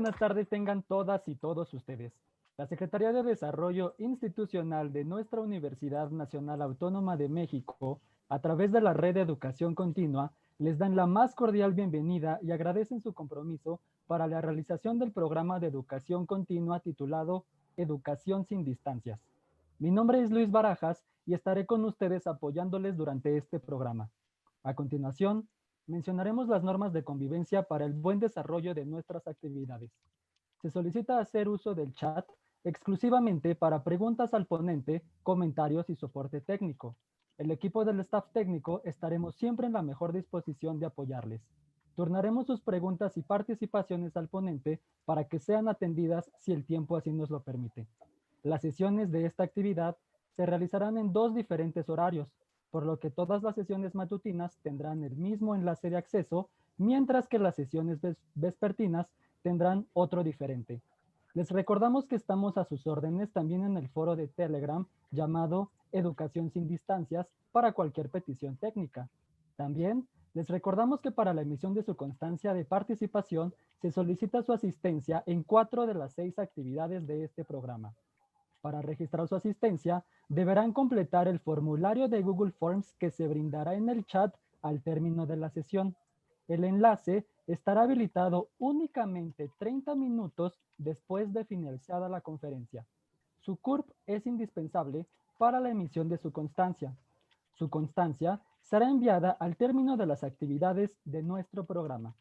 buenas tardes tengan todas y todos ustedes. La Secretaría de Desarrollo Institucional de nuestra Universidad Nacional Autónoma de México, a través de la Red de Educación Continua, les dan la más cordial bienvenida y agradecen su compromiso para la realización del programa de educación continua titulado Educación sin Distancias. Mi nombre es Luis Barajas y estaré con ustedes apoyándoles durante este programa. A continuación, mencionaremos las normas de convivencia para el buen desarrollo de nuestras actividades. Se solicita hacer uso del chat exclusivamente para preguntas al ponente, comentarios y soporte técnico. El equipo del staff técnico estaremos siempre en la mejor disposición de apoyarles. Turnaremos sus preguntas y participaciones al ponente para que sean atendidas si el tiempo así nos lo permite. Las sesiones de esta actividad se realizarán en 2 diferentes horarios, por lo que todas las sesiones matutinas tendrán el mismo enlace de acceso, mientras que las sesiones vespertinas tendrán otro diferente. Les recordamos que estamos a sus órdenes también en el foro de Telegram llamado Educación sin Distancias para cualquier petición técnica. También les recordamos que para la emisión de su constancia de participación se solicita su asistencia en 4 de las 6 actividades de este programa. Para registrar su asistencia, deberán completar el formulario de Google Forms que se brindará en el chat al término de la sesión. El enlace estará habilitado únicamente 30 minutos después de finalizada la conferencia. Su CURP es indispensable para la emisión de su constancia. Su constancia será enviada al término de las actividades de nuestro programa.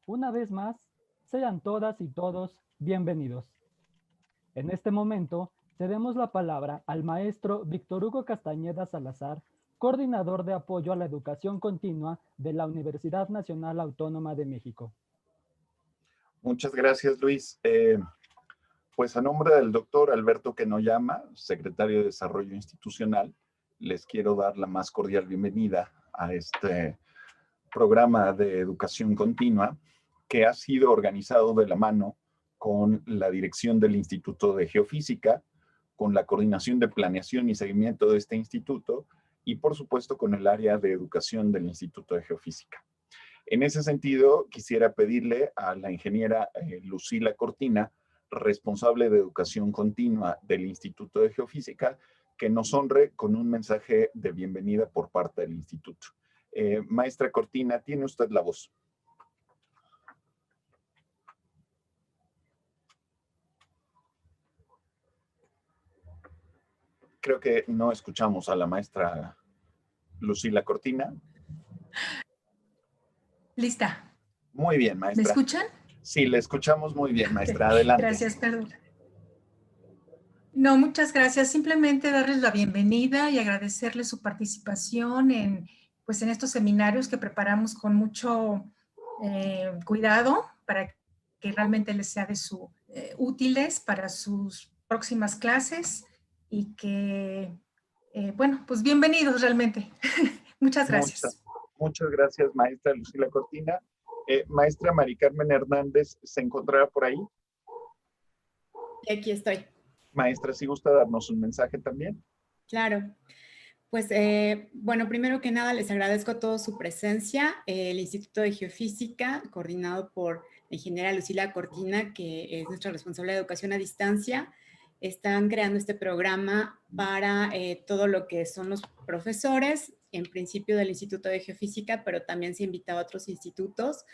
Una vez más, sean todas y todos bienvenidos. En este momento, cedemos la palabra al maestro Víctor Hugo Castañeda Salazar, coordinador de apoyo a la educación continua de la Universidad Nacional Autónoma de México. Muchas gracias, Luis. Pues a nombre del doctor Alberto Kenoyama, secretario de Desarrollo Institucional, les quiero dar la más cordial bienvenida a este programa de educación continua que ha sido organizado de la mano con la dirección del Instituto de Geofísica, con la coordinación de planeación y seguimiento de este instituto y, por supuesto, con el área de educación del Instituto de Geofísica. En ese sentido, quisiera pedirle a la ingeniera Lucila Cortina, responsable de educación continua del Instituto de Geofísica, que nos honre con un mensaje de bienvenida por parte del instituto. Maestra Cortina, tiene usted la voz. Creo que no escuchamos a la maestra Lucila Cortina. Lista. Muy bien, maestra. ¿Me escuchan? Sí, le escuchamos muy bien, maestra. Adelante. Gracias, perdón. No, muchas gracias. Simplemente darles la bienvenida y agradecerles su participación en estos seminarios que preparamos con mucho cuidado para que realmente les sea útiles para sus próximas clases y que, pues bienvenidos realmente. Muchas gracias. Muchas gracias, maestra Lucila Cortina. Maestra Mari Carmen Hernández, ¿se encontrará por ahí? Aquí estoy. Maestra, si gusta darnos un mensaje también. Claro. Pues, bueno, primero que nada les agradezco a todos su presencia. El Instituto de Geofísica, coordinado por la ingeniera Lucila Cortina, que es nuestra responsable de educación a distancia, están creando este programa para todo lo que son los profesores, en principio del Instituto de Geofísica, pero también se invita a otros institutos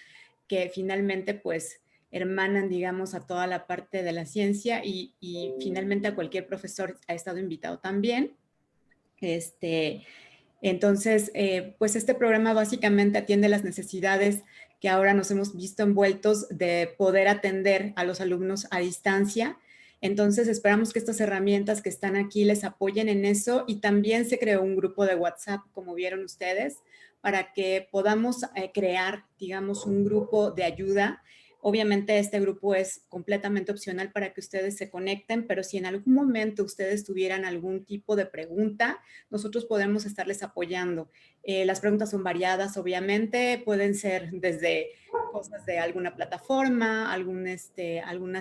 que finalmente, pues, hermanan, digamos, a toda la parte de la ciencia y finalmente a cualquier profesor ha estado invitado también. Entonces, pues este programa básicamente atiende las necesidades que ahora nos hemos visto envueltos de poder atender a los alumnos a distancia. Entonces, esperamos que estas herramientas que están aquí les apoyen en eso y también se creó un grupo de WhatsApp, como vieron ustedes, para que podamos crear, digamos, un grupo de ayuda. Obviamente este grupo es completamente opcional para que ustedes se conecten, pero si en algún momento ustedes tuvieran algún tipo de pregunta, nosotros podemos estarles apoyando. Las preguntas son variadas, obviamente, pueden ser desde cosas de alguna plataforma, alguna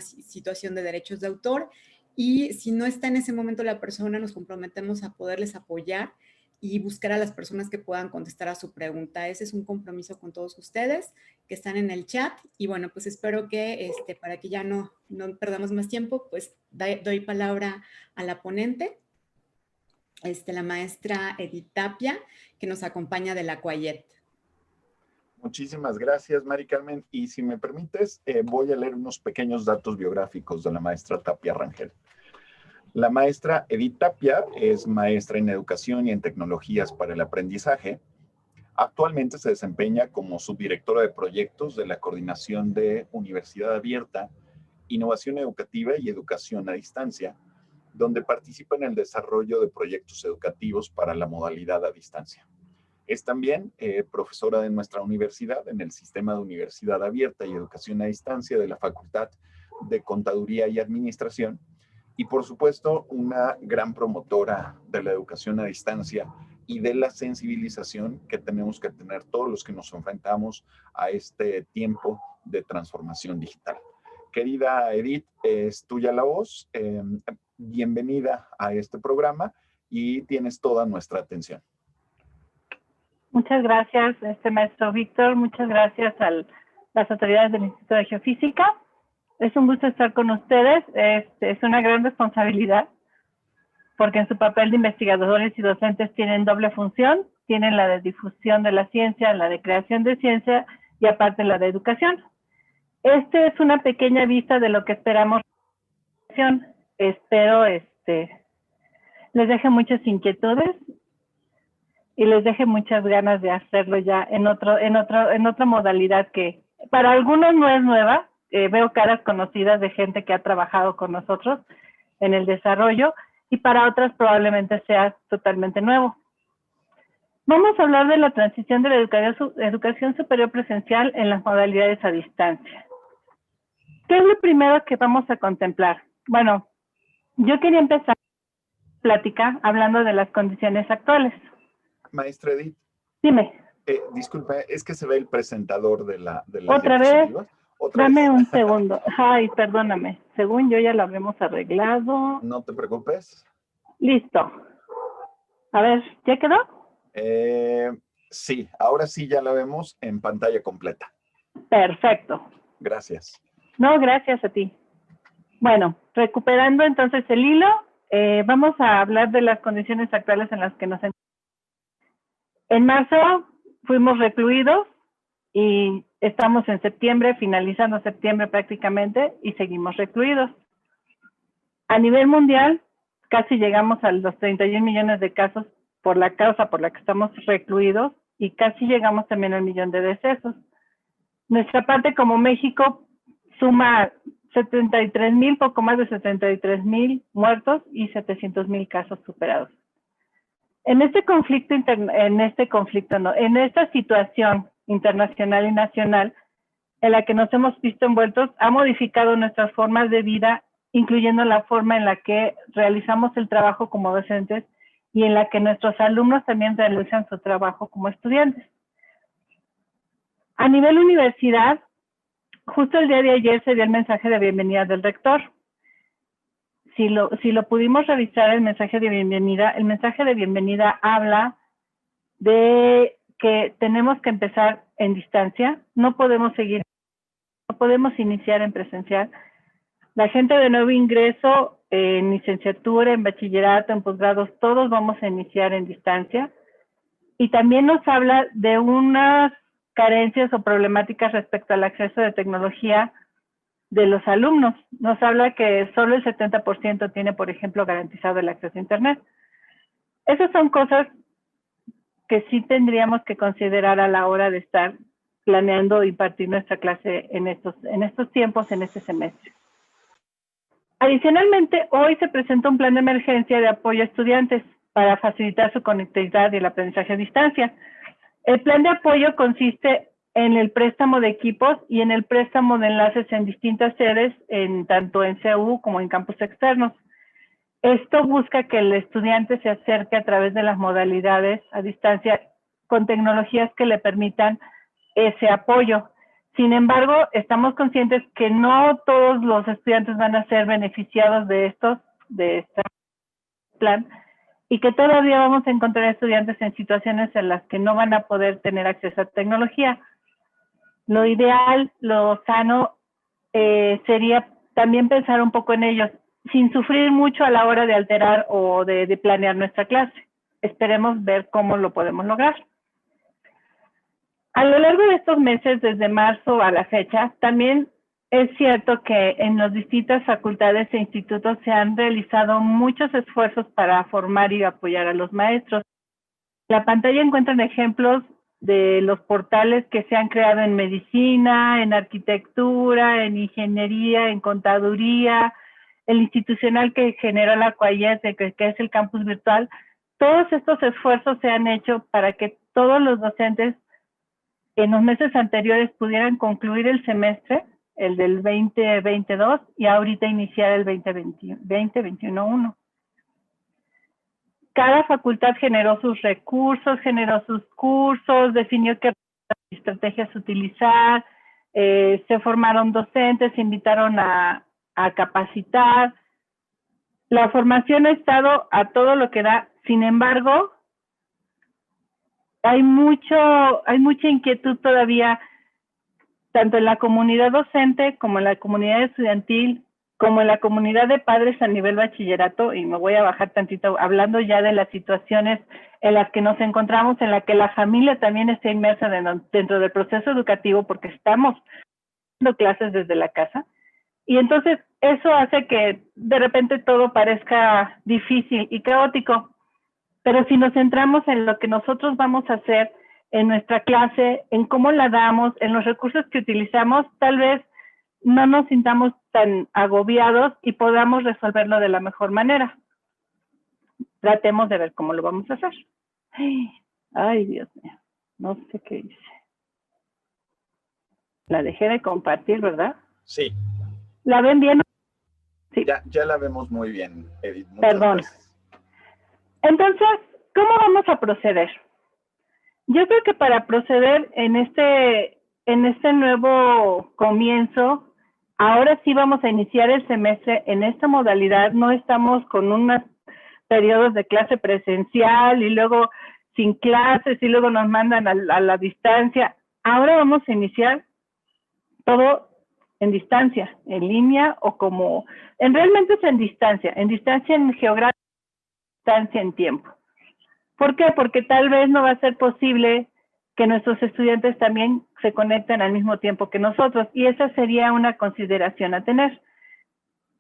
situación de derechos de autor, y si no está en ese momento la persona, nos comprometemos a poderles apoyar y buscar a las personas que puedan contestar a su pregunta. Ese es un compromiso con todos ustedes que están en el chat. Y bueno, pues espero que para que ya no perdamos más tiempo, pues doy palabra a la ponente, la maestra Edith Tapia, que nos acompaña de la CUAYET. Muchísimas gracias, Mari Carmen. Y si me permites, voy a leer unos pequeños datos biográficos de la maestra Tapia Rangel. La maestra Edith Tapia es maestra en Educación y en Tecnologías para el Aprendizaje. Actualmente se desempeña como subdirectora de proyectos de la Coordinación de Universidad Abierta, Innovación Educativa y Educación a Distancia, donde participa en el desarrollo de proyectos educativos para la modalidad a distancia. Es también profesora de nuestra universidad en el Sistema de Universidad Abierta y Educación a Distancia de la Facultad de Contaduría y Administración, y por supuesto una gran promotora de la educación a distancia y de la sensibilización que tenemos que tener todos los que nos enfrentamos a este tiempo de transformación digital. Querida Edith, es tuya la voz. Bienvenida a este programa y tienes toda nuestra atención. Muchas gracias, maestro Víctor. Muchas gracias a las autoridades del Instituto de Geofísica. Es un gusto estar con ustedes. Es una gran responsabilidad porque en su papel de investigadores y docentes tienen doble función. Tienen la de difusión de la ciencia, la de creación de ciencia y aparte la de educación. Es una pequeña vista de lo que esperamos. Espero les deje muchas inquietudes y les deje muchas ganas de hacerlo ya en otra modalidad que para algunos no es nueva. Veo caras conocidas de gente que ha trabajado con nosotros en el desarrollo y para otras probablemente sea totalmente nuevo. Vamos a hablar de la transición de la educación superior presencial en las modalidades a distancia. ¿Qué es lo primero que vamos a contemplar? Bueno, yo quería empezar la plática hablando de las condiciones actuales. Maestra Edith. Dime. Disculpe, es que se ve el presentador de la ¿Otra vez? Dame un segundo. Ay, perdóname. Según yo ya lo habíamos arreglado. No te preocupes. Listo. A ver, ¿ya quedó? Sí, ahora sí ya la vemos en pantalla completa. Perfecto. Gracias. No, gracias a ti. Bueno, recuperando entonces el hilo, vamos a hablar de las condiciones actuales en las que nos encontramos. En marzo fuimos recluidos y estamos en septiembre, finalizando septiembre prácticamente, y seguimos recluidos. A nivel mundial, casi llegamos a los 31 millones de casos por la causa por la que estamos recluidos y casi llegamos también al 1 millón de decesos. Nuestra parte como México suma 73,000, poco más de 73,000 muertos y 700,000 casos superados. En esta situación internacional y nacional en la que nos hemos visto envueltos, ha modificado nuestras formas de vida, incluyendo la forma en la que realizamos el trabajo como docentes y en la que nuestros alumnos también realizan su trabajo como estudiantes. A nivel universidad, justo el día de ayer se dio el mensaje de bienvenida del rector. Si lo pudimos revisar, el mensaje de bienvenida habla de que tenemos que empezar en distancia, no podemos iniciar en presencial. La gente de nuevo ingreso en licenciatura, en bachillerato, en posgrados, todos vamos a iniciar en distancia. Y también nos habla de unas carencias o problemáticas respecto al acceso de tecnología de los alumnos. Nos habla que solo el 70% tiene, por ejemplo, garantizado el acceso a Internet. Esas son cosas que sí tendríamos que considerar a la hora de estar planeando impartir nuestra clase en estos tiempos, en este semestre. Adicionalmente, hoy se presenta un plan de emergencia de apoyo a estudiantes para facilitar su conectividad y el aprendizaje a distancia. El plan de apoyo consiste en el préstamo de equipos y en el préstamo de enlaces en distintas sedes, tanto en CU como en campus externos. Esto busca que el estudiante se acerque a través de las modalidades a distancia con tecnologías que le permitan ese apoyo. Sin embargo, estamos conscientes que no todos los estudiantes van a ser beneficiados de este plan y que todavía vamos a encontrar estudiantes en situaciones en las que no van a poder tener acceso a tecnología. Lo ideal, lo sano, sería también pensar un poco en ellos, sin sufrir mucho a la hora de alterar o de planear nuestra clase. Esperemos ver cómo lo podemos lograr. A lo largo de estos meses, desde marzo a la fecha, también es cierto que en las distintas facultades e institutos se han realizado muchos esfuerzos para formar y apoyar a los maestros. En la pantalla encuentran ejemplos de los portales que se han creado en medicina, en arquitectura, en ingeniería, en contaduría, el institucional que generó la CUAYES, que es el campus virtual. Todos estos esfuerzos se han hecho para que todos los docentes en los meses anteriores pudieran concluir el semestre, el del 2022, y ahorita iniciar el 2021-1. Cada facultad generó sus recursos, generó sus cursos, definió qué estrategias utilizar, se formaron docentes, se invitaron a capacitar. La formación ha estado a todo lo que da. Sin embargo, hay mucha inquietud todavía, tanto en la comunidad docente como en la comunidad estudiantil, como en la comunidad de padres a nivel bachillerato, y me voy a bajar tantito, hablando ya de las situaciones en las que nos encontramos, en la que la familia también está inmersa dentro del proceso educativo, porque estamos dando clases desde la casa, y entonces eso hace que de repente todo parezca difícil y caótico. Pero si nos centramos en lo que nosotros vamos a hacer en nuestra clase, en cómo la damos, en los recursos que utilizamos, tal vez no nos sintamos tan agobiados y podamos resolverlo de la mejor manera. Tratemos de ver cómo lo vamos a hacer. Ay, Dios mío, no sé qué hice. La dejé de compartir, ¿verdad? Sí. ¿La ven bien? Sí. Ya la vemos muy bien, Edith. Perdón. Gracias. Entonces, ¿cómo vamos a proceder? Yo creo que para proceder en este nuevo comienzo, ahora sí vamos a iniciar el semestre en esta modalidad. No estamos con unos periodos de clase presencial y luego sin clases y luego nos mandan a la distancia. Ahora vamos a iniciar todo en distancia, en línea o como... realmente es en distancia en geografía, distancia en tiempo. ¿Por qué? Porque tal vez no va a ser posible que nuestros estudiantes también se conecten al mismo tiempo que nosotros, y esa sería una consideración a tener.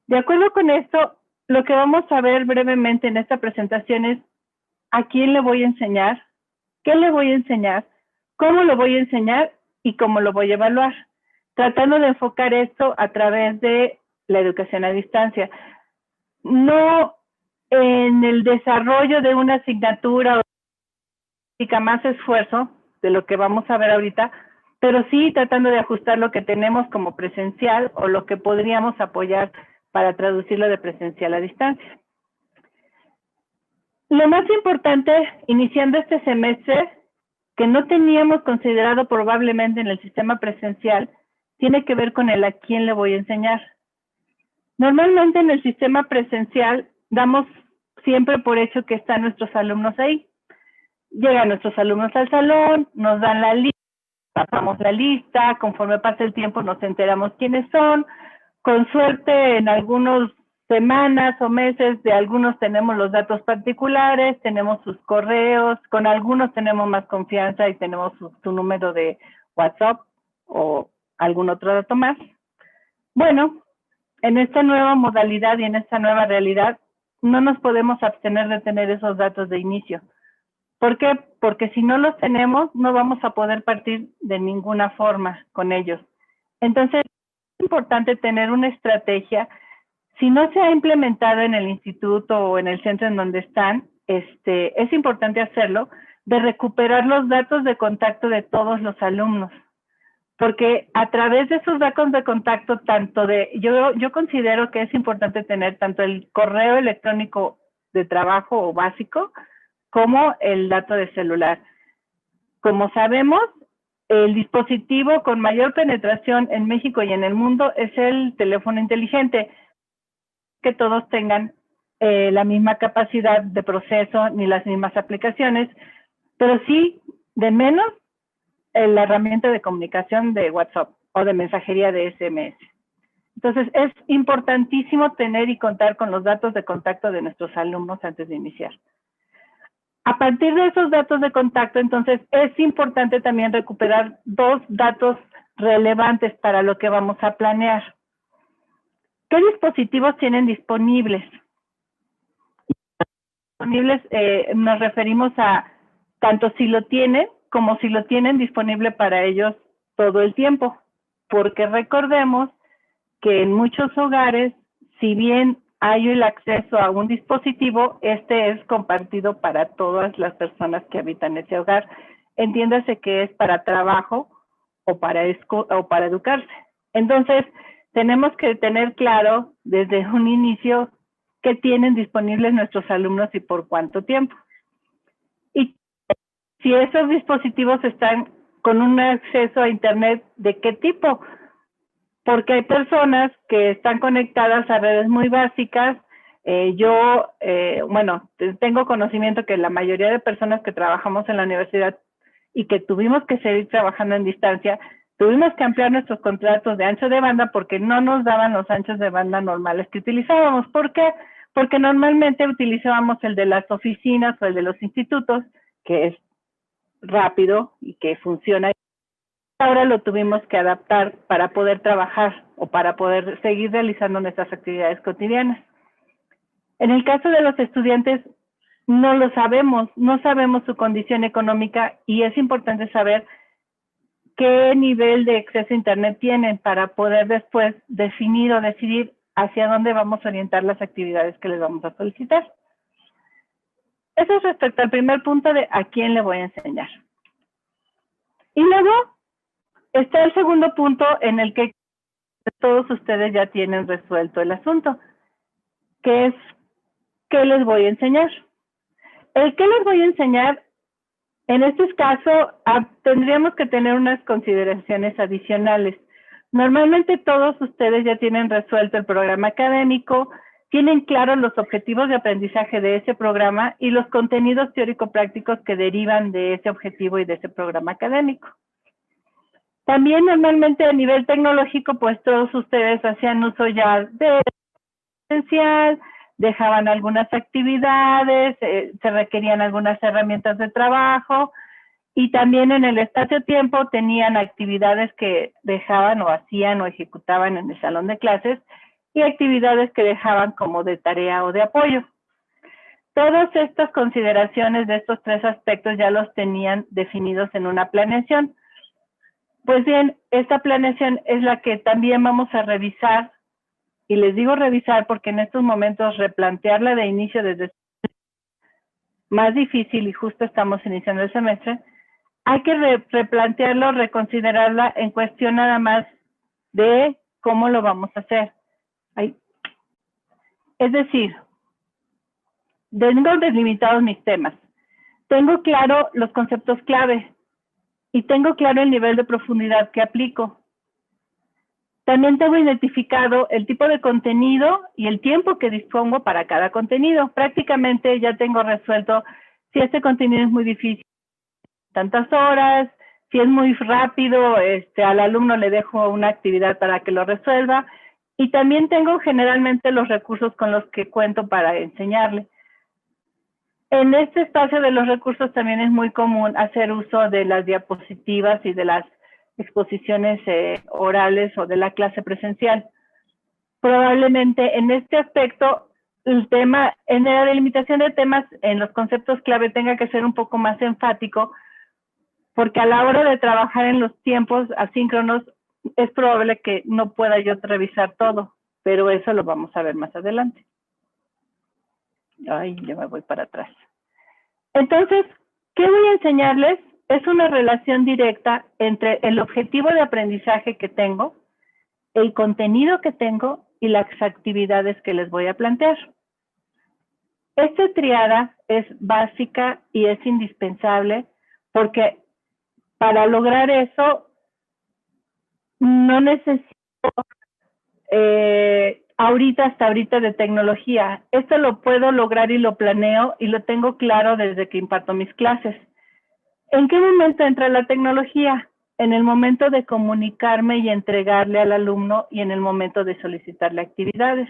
De acuerdo con esto, lo que vamos a ver brevemente en esta presentación es a quién le voy a enseñar, qué le voy a enseñar, cómo lo voy a enseñar y cómo lo voy a evaluar, tratando de enfocar esto a través de la educación a distancia. No en el desarrollo de una asignatura o más esfuerzo de lo que vamos a ver ahorita, pero sí tratando de ajustar lo que tenemos como presencial o lo que podríamos apoyar para traducirlo de presencial a distancia. Lo más importante, iniciando este semestre, que no teníamos considerado probablemente en el sistema presencial, tiene que ver con el a quién le voy a enseñar. Normalmente en el sistema presencial damos siempre por hecho que están nuestros alumnos ahí. Llegan nuestros alumnos al salón, nos dan la lista, pasamos la lista, conforme pasa el tiempo nos enteramos quiénes son. Con suerte, en algunas semanas o meses, de algunos tenemos los datos particulares, tenemos sus correos, con algunos tenemos más confianza y tenemos su número de WhatsApp o algún otro dato más. Bueno, en esta nueva modalidad y en esta nueva realidad, no nos podemos abstener de tener esos datos de inicio. ¿Por qué? Porque si no los tenemos, no vamos a poder partir de ninguna forma con ellos. Entonces, es importante tener una estrategia. Si no se ha implementado en el instituto o en el centro en donde están, es importante hacerlo, de recuperar los datos de contacto de todos los alumnos. Porque a través de esos datos de contacto, yo considero que es importante tener tanto el correo electrónico de trabajo o básico, como el dato de celular. Como sabemos, el dispositivo con mayor penetración en México y en el mundo es el teléfono inteligente. Que todos tengan la misma capacidad de proceso ni las mismas aplicaciones, pero sí, de menos, la herramienta de comunicación de WhatsApp o de mensajería de SMS. Entonces, es importantísimo tener y contar con los datos de contacto de nuestros alumnos antes de iniciar. A partir de esos datos de contacto, entonces, es importante también recuperar 2 datos relevantes para lo que vamos a planear. ¿Qué dispositivos tienen disponibles? Nos referimos a tanto si lo tienen como si lo tienen disponible para ellos todo el tiempo, porque recordemos que en muchos hogares, si bien hay el acceso a un dispositivo, este es compartido para todas las personas que habitan ese hogar. Entiéndase que es para trabajo o para educarse. Entonces, tenemos que tener claro desde un inicio qué tienen disponibles nuestros alumnos y por cuánto tiempo. Y si esos dispositivos están con un acceso a Internet, ¿de qué tipo? Porque hay personas que están conectadas a redes muy básicas. Bueno, tengo conocimiento que la mayoría de personas que trabajamos en la universidad y que tuvimos que seguir trabajando en distancia, tuvimos que ampliar nuestros contratos de ancho de banda porque no nos daban los anchos de banda normales que utilizábamos. ¿Por qué? Porque normalmente utilizábamos el de las oficinas o el de los institutos, que es rápido y que funciona. Ahora lo tuvimos que adaptar para poder trabajar o para poder seguir realizando nuestras actividades cotidianas. En el caso de los estudiantes, no lo sabemos, no sabemos su condición económica y es importante saber qué nivel de acceso a Internet tienen para poder después definir o decidir hacia dónde vamos a orientar las actividades que les vamos a solicitar. Eso es respecto al primer punto de a quién le voy a enseñar. Y luego está el segundo punto en el que todos ustedes ya tienen resuelto el asunto, que es ¿qué les voy a enseñar? El qué les voy a enseñar, en este caso, tendríamos que tener unas consideraciones adicionales. Normalmente todos ustedes ya tienen resuelto el programa académico, tienen claros los objetivos de aprendizaje de ese programa y los contenidos teórico-prácticos que derivan de ese objetivo y de ese programa académico. También normalmente a nivel tecnológico, pues todos ustedes hacían uso ya de esencial, dejaban algunas actividades, se requerían algunas herramientas de trabajo y también en el espacio-tiempo tenían actividades que dejaban o hacían o ejecutaban en el salón de clases y actividades que dejaban como de tarea o de apoyo. Todas estas consideraciones de estos 3 aspectos ya los tenían definidos en una planeación. Pues bien, esta planeación es la que también vamos a revisar, y les digo revisar porque en estos momentos replantearla de inicio desde más difícil y justo estamos iniciando el semestre, hay que replantearlo, reconsiderarla en cuestión nada más de cómo lo vamos a hacer. Es decir, tengo delimitados mis temas, tengo claro los conceptos clave y tengo claro el nivel de profundidad que aplico. También tengo identificado el tipo de contenido y el tiempo que dispongo para cada contenido. Prácticamente ya tengo resuelto si este contenido es muy difícil, tantas horas, si es muy rápido, al alumno le dejo una actividad para que lo resuelva. Y también tengo generalmente los recursos con los que cuento para enseñarle. En este espacio de los recursos también es muy común hacer uso de las diapositivas y de las exposiciones orales o de la clase presencial. Probablemente en este aspecto, el tema, en la delimitación de temas en los conceptos clave tenga que ser un poco más enfático, porque a la hora de trabajar en los tiempos asíncronos, es probable que no pueda yo revisar todo, pero eso lo vamos a ver más adelante. Ay, ya me voy para atrás. Entonces, ¿qué voy a enseñarles? Es una relación directa entre el objetivo de aprendizaje que tengo, el contenido que tengo y las actividades que les voy a plantear. Esta triada es básica y es indispensable porque para lograr eso no necesito hasta ahorita de tecnología. Esto lo puedo lograr y lo planeo y lo tengo claro desde que imparto mis clases. ¿En qué momento entra la tecnología? En el momento de comunicarme y entregarle al alumno y en el momento de solicitarle actividades.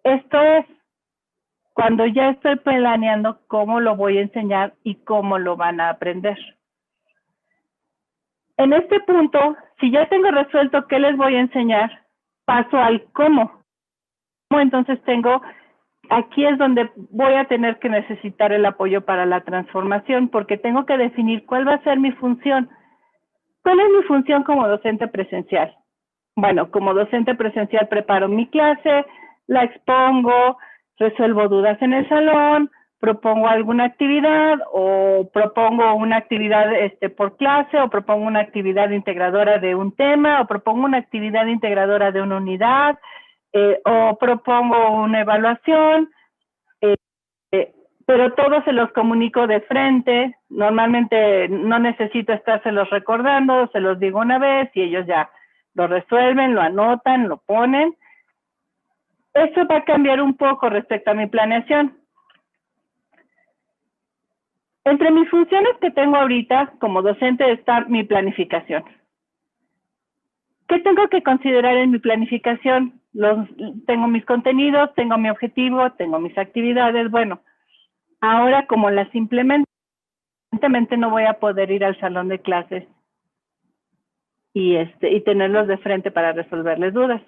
Esto es cuando ya estoy planeando cómo lo voy a enseñar y cómo lo van a aprender. En este punto, si ya tengo resuelto qué les voy a enseñar, paso al cómo. Entonces aquí es donde voy a tener que necesitar el apoyo para la transformación, porque tengo que definir cuál va a ser mi función. ¿Cuál es mi función como docente presencial? Bueno, como docente presencial preparo mi clase, la expongo, resuelvo dudas en el salón, propongo alguna actividad o propongo una actividad por clase o propongo una actividad integradora de un tema o propongo una actividad integradora de una unidad o propongo una evaluación, pero todos se los comunico de frente. Normalmente no necesito estárselos recordando, se los digo una vez y ellos ya lo resuelven, lo anotan, lo ponen. Eso va a cambiar un poco respecto a mi planeación. Entre mis funciones que tengo ahorita como docente está mi planificación. ¿Qué tengo que considerar en mi planificación? Tengo mis contenidos, tengo mi objetivo, tengo mis actividades. Bueno, ahora como las implemento, evidentemente no voy a poder ir al salón de clases y tenerlos de frente para resolverles dudas.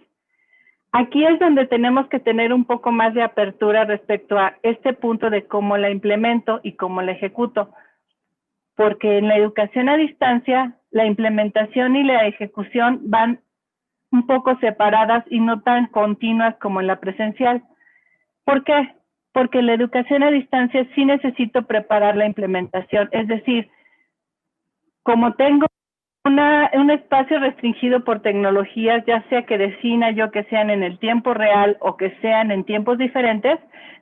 Aquí es donde tenemos que tener un poco más de apertura respecto a este punto de cómo la implemento y cómo la ejecuto. Porque en la educación a distancia, la implementación y la ejecución van un poco separadas y no tan continuas como en la presencial. ¿Por qué? Porque en la educación a distancia sí necesito preparar la implementación. Es decir, como tengo un espacio restringido por tecnologías, ya sea que defina yo que sean en el tiempo real o que sean en tiempos diferentes,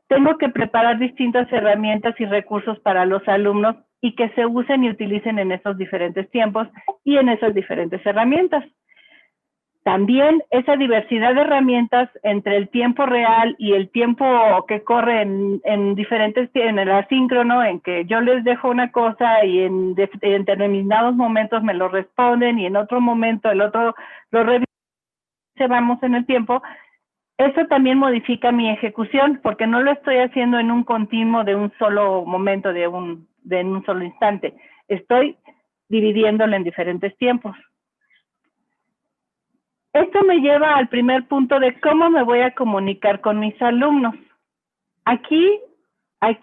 tengo que preparar distintas herramientas y recursos para los alumnos y que se usen y utilicen en esos diferentes tiempos y en esas diferentes herramientas. También esa diversidad de herramientas entre el tiempo real y el tiempo que corre en el asíncrono, en que yo les dejo una cosa y en determinados momentos me lo responden y en otro momento el otro lo revisa, vamos en el tiempo, eso también modifica mi ejecución porque no lo estoy haciendo en un continuo de un solo momento, en un solo instante. Estoy dividiéndolo en diferentes tiempos. Esto me lleva al primer punto de cómo me voy a comunicar con mis alumnos. Aquí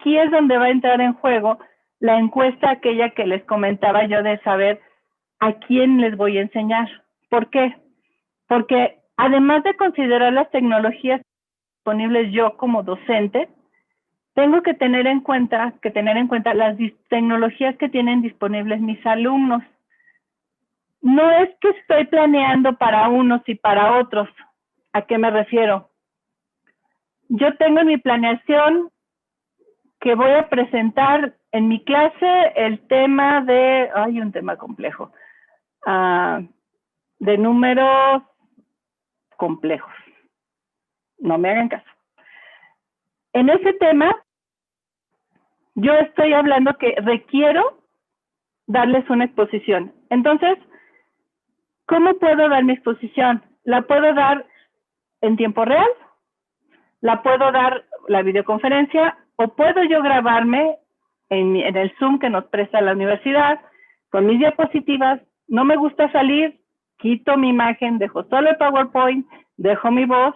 es donde va a entrar en juego la encuesta aquella que les comentaba yo de saber a quién les voy a enseñar. ¿Por qué? Porque además de considerar las tecnologías disponibles yo como docente, tengo que tener en cuenta las tecnologías que tienen disponibles mis alumnos. No es que estoy planeando para unos y para otros. ¿A qué me refiero? Yo tengo en mi planeación que voy a presentar en mi clase el tema de, un tema complejo, de números complejos. No me hagan caso. En ese tema, yo estoy hablando que requiero darles una exposición. Entonces, ¿cómo puedo dar mi exposición? La puedo dar en tiempo real, la puedo dar la videoconferencia, o puedo yo grabarme en el Zoom que nos presta la universidad, con mis diapositivas. No me gusta salir, quito mi imagen, dejo solo el PowerPoint, dejo mi voz.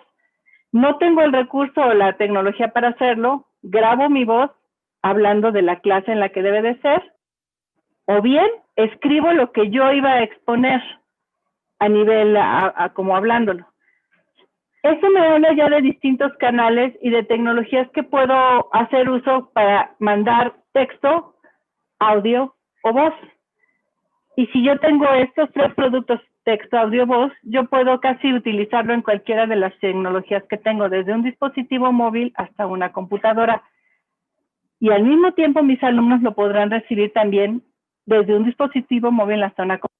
No tengo el recurso o la tecnología para hacerlo, grabo mi voz hablando de la clase en la que debe de ser, o bien escribo lo que yo iba a exponer a nivel, como hablándolo. Eso me habla ya de distintos canales y de tecnologías que puedo hacer uso para mandar texto, audio o voz. Y si yo tengo estos tres productos, texto, audio, voz, yo puedo casi utilizarlo en cualquiera de las tecnologías que tengo, desde un dispositivo móvil hasta una computadora. Y al mismo tiempo mis alumnos lo podrán recibir también desde un dispositivo móvil hasta una computadora.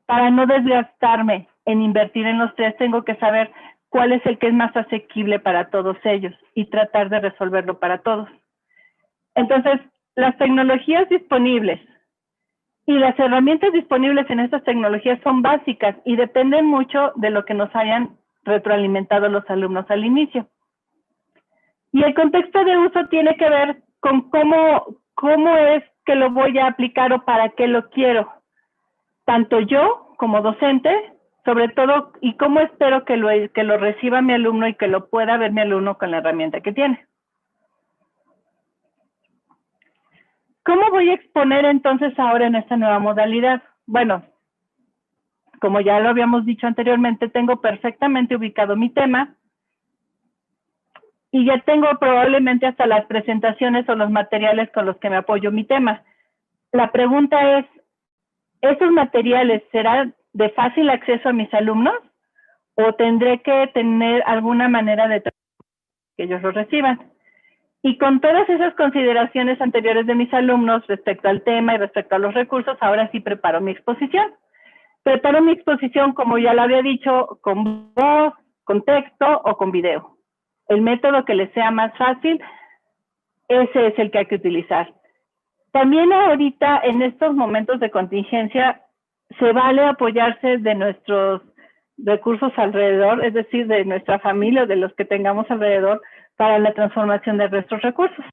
Para no desgastarme en invertir en los tres, tengo que saber cuál es el que es más asequible para todos ellos y tratar de resolverlo para todos. Entonces, las tecnologías disponibles y las herramientas disponibles en estas tecnologías son básicas y dependen mucho de lo que nos hayan retroalimentado los alumnos al inicio. Y el contexto de uso tiene que ver con cómo es que lo voy a aplicar o para qué lo quiero. Tanto yo como docente, sobre todo, y cómo espero que lo reciba mi alumno y que lo pueda ver mi alumno con la herramienta que tiene. ¿Cómo voy a exponer entonces ahora en esta nueva modalidad? Bueno, como ya lo habíamos dicho anteriormente, tengo perfectamente ubicado mi tema y ya tengo probablemente hasta las presentaciones o los materiales con los que me apoyo mi tema. La pregunta es, ¿esos materiales serán de fácil acceso a mis alumnos o tendré que tener alguna manera de que ellos lo reciban? Y con todas esas consideraciones anteriores de mis alumnos respecto al tema y respecto a los recursos, ahora sí preparo mi exposición. Preparo mi exposición, como ya lo había dicho, con voz, con texto o con video. El método que les sea más fácil, ese es el que hay que utilizar. También ahorita, en estos momentos de contingencia, se vale apoyarse de nuestros recursos alrededor, es decir, de nuestra familia o de los que tengamos alrededor, para la transformación de nuestros recursos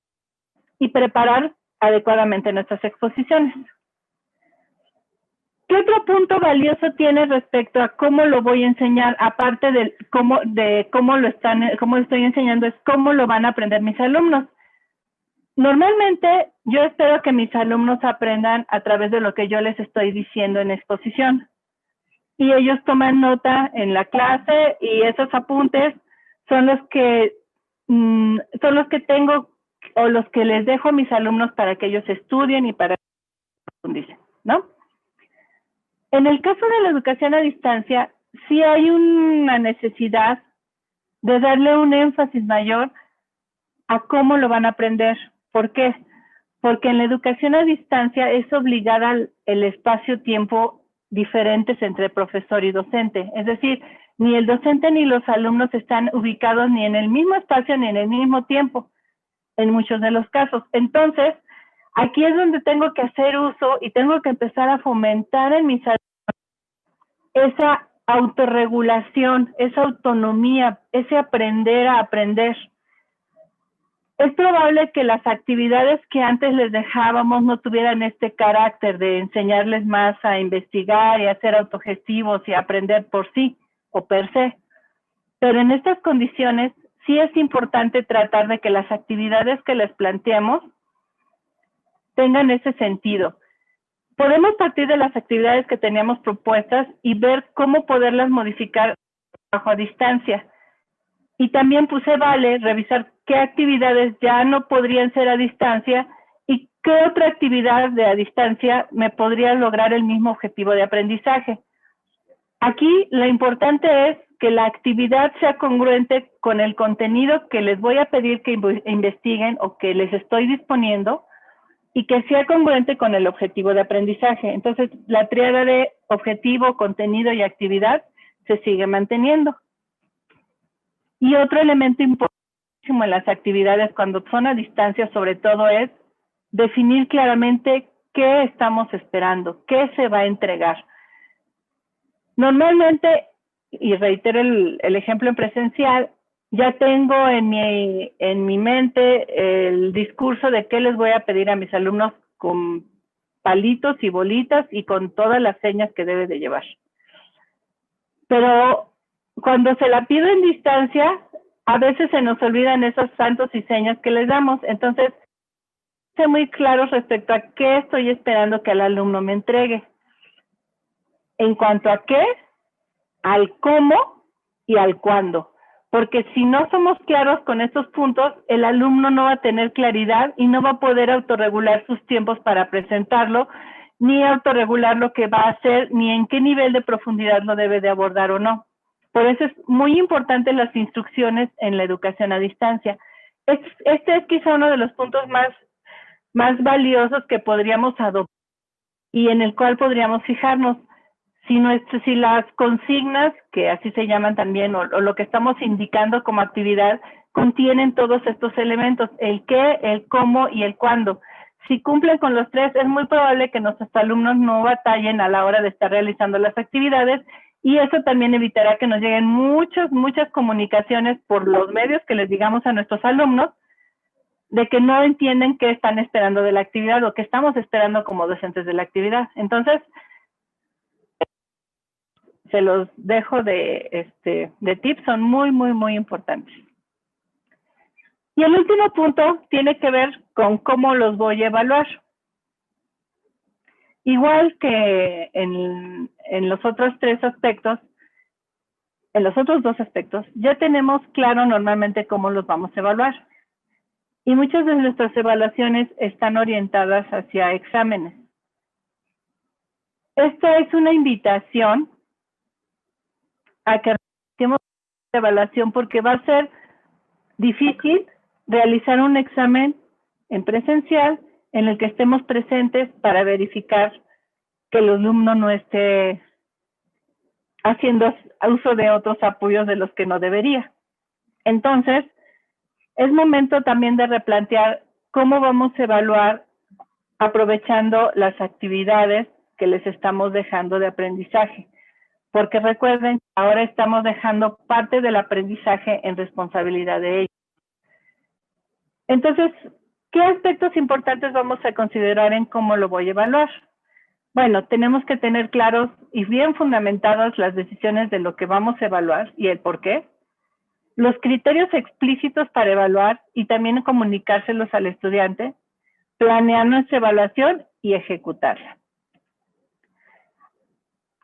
y preparar adecuadamente nuestras exposiciones. ¿Qué otro punto valioso tiene respecto a cómo lo voy a enseñar, aparte de cómo lo estoy enseñando, es cómo lo van a aprender mis alumnos? Normalmente, yo espero que mis alumnos aprendan a través de lo que yo les estoy diciendo en exposición. Y ellos toman nota en la clase y esos apuntes son los que tengo o los que les dejo a mis alumnos para que ellos estudien y para que profundicen, ¿no? En el caso de la educación a distancia, sí hay una necesidad de darle un énfasis mayor a cómo lo van a aprender. ¿Por qué? Porque en la educación a distancia es obligada el espacio-tiempo diferentes entre profesor y docente. Es decir, ni el docente ni los alumnos están ubicados ni en el mismo espacio ni en el mismo tiempo, en muchos de los casos. Entonces, aquí es donde tengo que hacer uso y tengo que empezar a fomentar en mis alumnos esa autorregulación, esa autonomía, ese aprender a aprender. Es probable que las actividades que antes les dejábamos no tuvieran este carácter de enseñarles más a investigar y a ser autogestivos y a aprender por sí o per se. Pero en estas condiciones sí es importante tratar de que las actividades que les planteemos tengan ese sentido. Podemos partir de las actividades que teníamos propuestas y ver cómo poderlas modificar bajo a distancia. Y también se vale revisar qué actividades ya no podrían ser a distancia y qué otra actividad de a distancia me podría lograr el mismo objetivo de aprendizaje. Aquí lo importante es que la actividad sea congruente con el contenido que les voy a pedir que investiguen o que les estoy disponiendo y que sea congruente con el objetivo de aprendizaje. Entonces, la tríada de objetivo, contenido y actividad se sigue manteniendo. Y otro elemento importantísimo en las actividades cuando son a distancia, sobre todo, es definir claramente qué estamos esperando, qué se va a entregar. Normalmente, y reitero el ejemplo en presencial, ya tengo en mi mente el discurso de qué les voy a pedir a mis alumnos con palitos y bolitas y con todas las señas que debe de llevar. Pero cuando se la pido en distancia, a veces se nos olvidan esos santos y señas que les damos. Entonces, sé muy claro respecto a qué estoy esperando que el alumno me entregue. En cuanto a qué, al cómo y al cuándo. Porque si no somos claros con estos puntos, el alumno no va a tener claridad y no va a poder autorregular sus tiempos para presentarlo, ni autorregular lo que va a hacer, ni en qué nivel de profundidad lo debe de abordar o no. Por eso es muy importante las instrucciones en la educación a distancia. Este es quizá uno de los puntos más valiosos que podríamos adoptar y en el cual podríamos fijarnos. si las consignas, que así se llaman también, o lo que estamos indicando como actividad, contienen todos estos elementos, el qué, el cómo y el cuándo. Si cumplen con los tres, es muy probable que nuestros alumnos no batallen a la hora de estar realizando las actividades, y eso también evitará que nos lleguen muchas comunicaciones por los medios que les digamos a nuestros alumnos, de que no entienden qué están esperando de la actividad o qué estamos esperando como docentes de la actividad. Entonces, se los dejo de tips, son muy importantes. Y el último punto tiene que ver con cómo los voy a evaluar. Igual que en los otros tres aspectos, en los otros dos aspectos, ya tenemos claro normalmente cómo los vamos a evaluar. Y muchas de nuestras evaluaciones están orientadas hacia exámenes. Esta es una invitación a que realicemos la evaluación, porque va a ser difícil realizar un examen en presencial en el que estemos presentes para verificar que el alumno no esté haciendo uso de otros apoyos de los que no debería. Entonces, es momento también de replantear cómo vamos a evaluar aprovechando las actividades que les estamos dejando de aprendizaje. Porque recuerden, ahora estamos dejando parte del aprendizaje en responsabilidad de ellos. Entonces, ¿qué aspectos importantes vamos a considerar en cómo lo voy a evaluar? Bueno, tenemos que tener claros y bien fundamentadas las decisiones de lo que vamos a evaluar y el por qué. Los criterios explícitos para evaluar y también comunicárselos al estudiante. Planear nuestra evaluación y ejecutarla.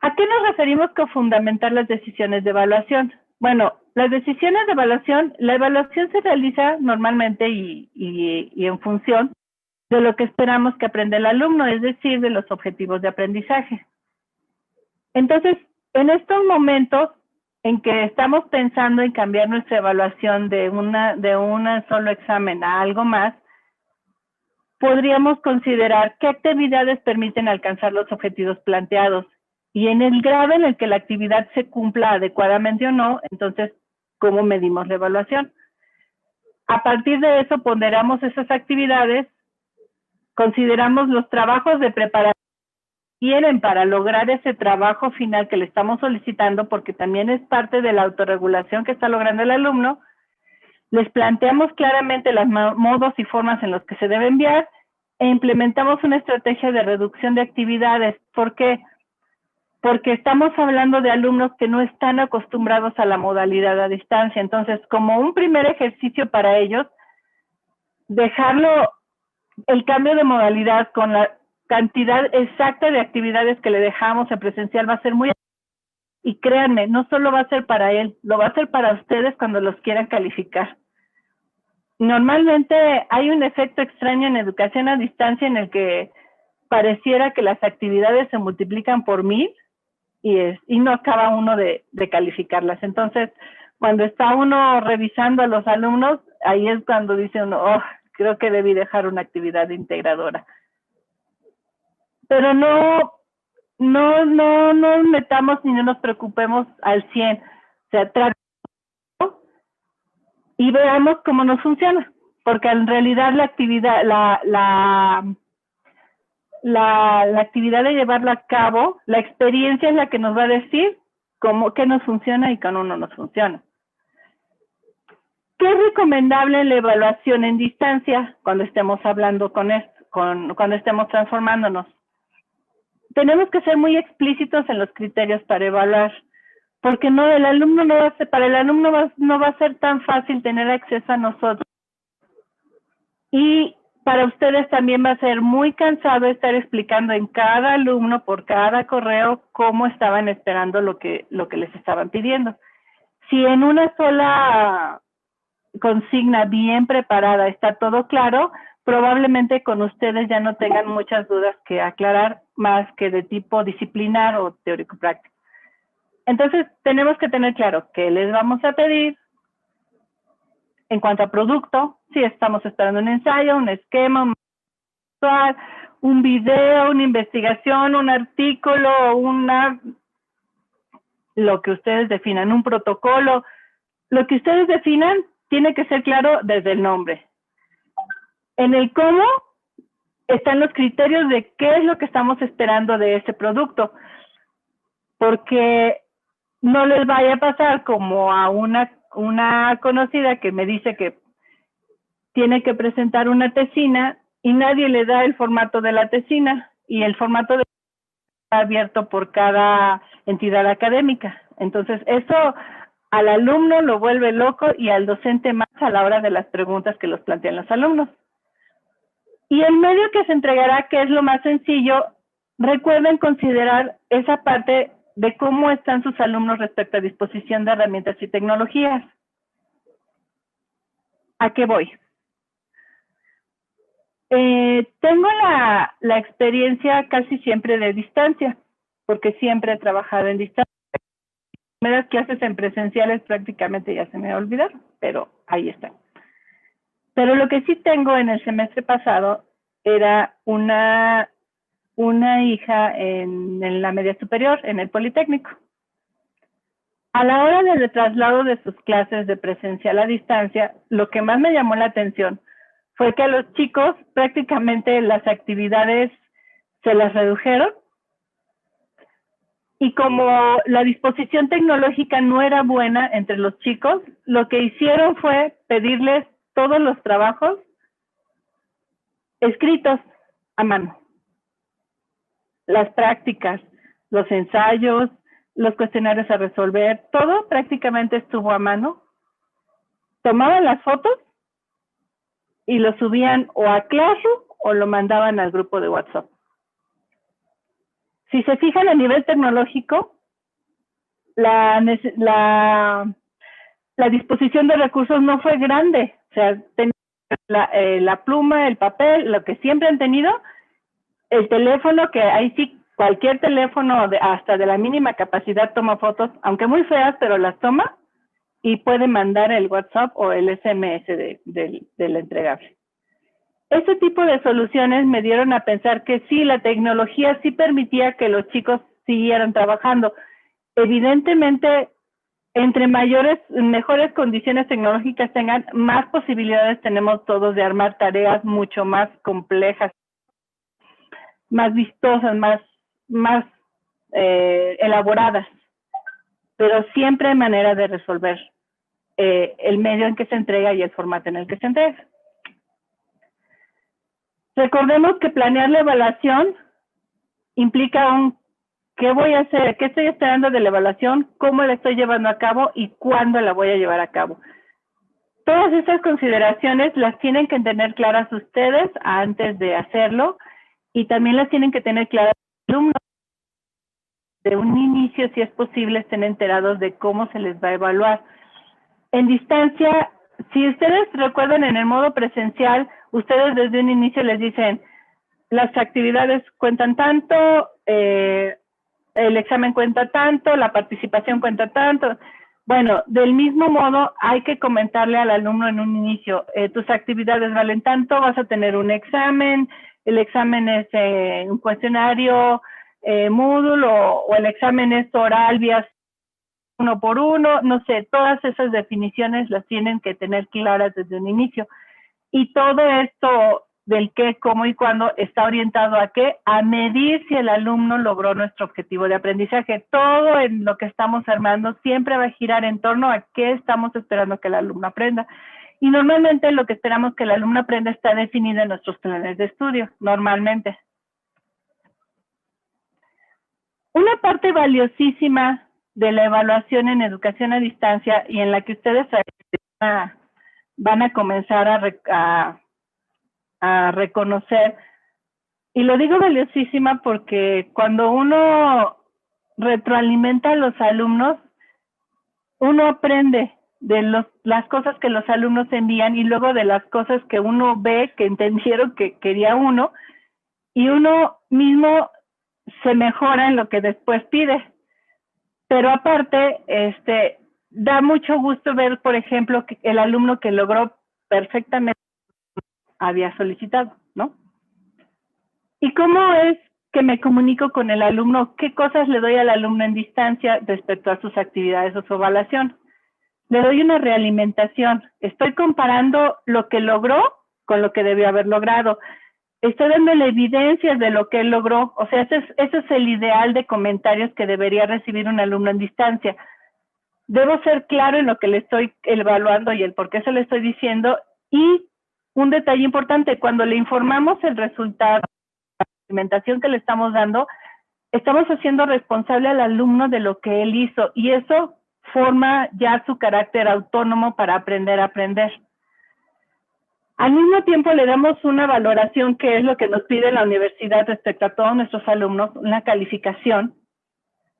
¿A qué nos referimos con fundamentar las decisiones de evaluación? Bueno, las decisiones de evaluación, la evaluación se realiza normalmente y en función de lo que esperamos que aprenda el alumno, es decir, de los objetivos de aprendizaje. Entonces, en estos momentos en que estamos pensando en cambiar nuestra evaluación de un solo examen a algo más, podríamos considerar qué actividades permiten alcanzar los objetivos planteados. Y en el grado en el que la actividad se cumpla adecuadamente o no, entonces, ¿cómo medimos la evaluación? A partir de eso, ponderamos esas actividades, consideramos los trabajos de preparación que quieren para lograr ese trabajo final que le estamos solicitando, porque también es parte de la autorregulación que está logrando el alumno. Les planteamos claramente los modos y formas en los que se debe enviar e implementamos una estrategia de reducción de actividades. ¿Por qué? Porque estamos hablando de alumnos que no están acostumbrados a la modalidad a distancia. Entonces, como un primer ejercicio para ellos, dejarlo el cambio de modalidad con la cantidad exacta de actividades que le dejamos en presencial va a ser muy... Y créanme, no solo va a ser para él, lo va a ser para ustedes cuando los quieran calificar. Normalmente hay un efecto extraño en educación a distancia en el que pareciera que las actividades se multiplican por 1000 y no acaba uno de calificarlas. Entonces, cuando está uno revisando a los alumnos, ahí es cuando dice uno, oh, creo que debí dejar una actividad integradora. Pero no nos metamos ni no nos preocupemos al 100. O sea, tratemos y veamos cómo nos funciona. Porque en realidad la actividad, la actividad de llevarla a cabo, la experiencia es la que nos va a decir qué nos funciona y qué no nos funciona. ¿Qué es recomendable en la evaluación en distancia cuando estemos hablando cuando estemos transformándonos? Tenemos que ser muy explícitos en los criterios para evaluar, porque para el alumno no va a ser tan fácil tener acceso a nosotros. Y para ustedes también va a ser muy cansado estar explicando en cada alumno, por cada correo, cómo estaban esperando lo que les estaban pidiendo. Si en una sola consigna bien preparada está todo claro, probablemente con ustedes ya no tengan muchas dudas que aclarar, más que de tipo disciplinar o teórico-práctico. Entonces, tenemos que tener claro qué les vamos a pedir. En cuanto a producto, si estamos esperando un ensayo, un esquema, un video, una investigación, un artículo, lo que ustedes definan, un protocolo, lo que ustedes definan tiene que ser claro desde el nombre. En el cómo están los criterios de qué es lo que estamos esperando de ese producto, porque no les vaya a pasar como a una conocida que me dice que tiene que presentar una tesina y nadie le da el formato de la tesina y el formato está abierto por cada entidad académica. Entonces, eso al alumno lo vuelve loco y al docente más a la hora de las preguntas que los plantean los alumnos. Y el medio que se entregará, que es lo más sencillo, recuerden considerar esa parte de cómo están sus alumnos respecto a disposición de herramientas y tecnologías. ¿A qué voy? Tengo la experiencia casi siempre de distancia, porque siempre he trabajado en distancia. Las primeras clases en presenciales prácticamente ya se me olvidaron, pero ahí están. Pero lo que sí tengo en el semestre pasado era una hija en la media superior, en el Politécnico. A la hora del traslado de sus clases de presencial a distancia, lo que más me llamó la atención fue que a los chicos prácticamente las actividades se las redujeron y como la disposición tecnológica no era buena entre los chicos, lo que hicieron fue pedirles todos los trabajos escritos a mano. Las prácticas, los ensayos, los cuestionarios a resolver, todo prácticamente estuvo a mano. Tomaban las fotos y lo subían o a Classroom o lo mandaban al grupo de WhatsApp. Si se fijan a nivel tecnológico, la disposición de recursos no fue grande. O sea, la pluma, el papel, lo que siempre han tenido, el teléfono, que ahí sí, cualquier teléfono hasta de la mínima capacidad toma fotos, aunque muy feas, pero las toma y puede mandar el WhatsApp o el SMS del entregable. Este tipo de soluciones me dieron a pensar que sí, la tecnología sí permitía que los chicos siguieran trabajando. Evidentemente, entre mejores condiciones tecnológicas tengan, más posibilidades tenemos todos de armar tareas mucho más complejas, más vistosas, más elaboradas. Pero siempre hay manera de resolver el medio en que se entrega y el formato en el que se entrega. Recordemos que planear la evaluación implica ¿qué voy a hacer? ¿Qué estoy esperando de la evaluación? ¿Cómo la estoy llevando a cabo? ¿Y cuándo la voy a llevar a cabo? Todas estas consideraciones las tienen que tener claras ustedes antes de hacerlo y también las tienen que tener claras los alumnos. De un inicio, si es posible, estén enterados de cómo se les va a evaluar. En distancia, si ustedes recuerdan en el modo presencial, ustedes desde un inicio les dicen, las actividades cuentan tanto, el examen cuenta tanto, la participación cuenta tanto. Bueno, del mismo modo hay que comentarle al alumno en un inicio, tus actividades valen tanto, vas a tener un examen, el examen es un cuestionario, Moodle o el examen es oral vía 1 por 1, no sé, todas esas definiciones las tienen que tener claras desde un inicio. Y todo esto del qué, cómo y cuándo está orientado a qué, a medir si el alumno logró nuestro objetivo de aprendizaje. Todo en lo que estamos armando siempre va a girar en torno a qué estamos esperando que el alumno aprenda. Y normalmente lo que esperamos que el alumno aprenda está definido en nuestros planes de estudio, normalmente. Una parte valiosísima de la evaluación en educación a distancia y en la que ustedes van a comenzar a reconocer, y lo digo valiosísima porque cuando uno retroalimenta a los alumnos, uno aprende de las cosas que los alumnos envían y luego de las cosas que uno ve, que entendieron que quería uno, y uno mismo se mejora en lo que después pide. Pero aparte, da mucho gusto ver, por ejemplo, que el alumno que logró perfectamente había solicitado, ¿no? ¿Y cómo es que me comunico con el alumno, qué cosas le doy al alumno en distancia respecto a sus actividades o su evaluación. Le doy una realimentación. Estoy comparando lo que logró con lo que debió haber logrado. Estoy dándole evidencias de lo que él logró. O sea, ese es el ideal de comentarios que debería recibir un alumno en distancia. Debo ser claro en lo que le estoy evaluando y el por qué se lo estoy diciendo. Y un detalle importante, cuando le informamos el resultado, la alimentación que le estamos dando, estamos haciendo responsable al alumno de lo que él hizo y eso forma ya su carácter autónomo para aprender a aprender. Al mismo tiempo le damos una valoración, que es lo que nos pide la universidad respecto a todos nuestros alumnos, una calificación.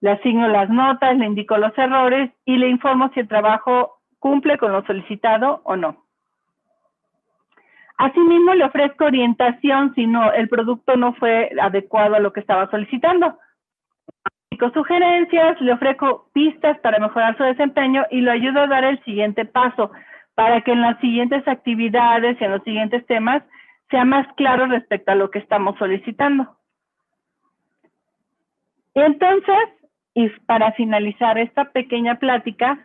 Le asigno las notas, le indico los errores y le informo si el trabajo cumple con lo solicitado o no. Asimismo, le ofrezco orientación si no, el producto no fue adecuado a lo que estaba solicitando. Con sugerencias, le ofrezco pistas para mejorar su desempeño y lo ayudo a dar el siguiente paso para que en las siguientes actividades y en los siguientes temas sea más claro respecto a lo que estamos solicitando. Y entonces, y para finalizar esta pequeña plática,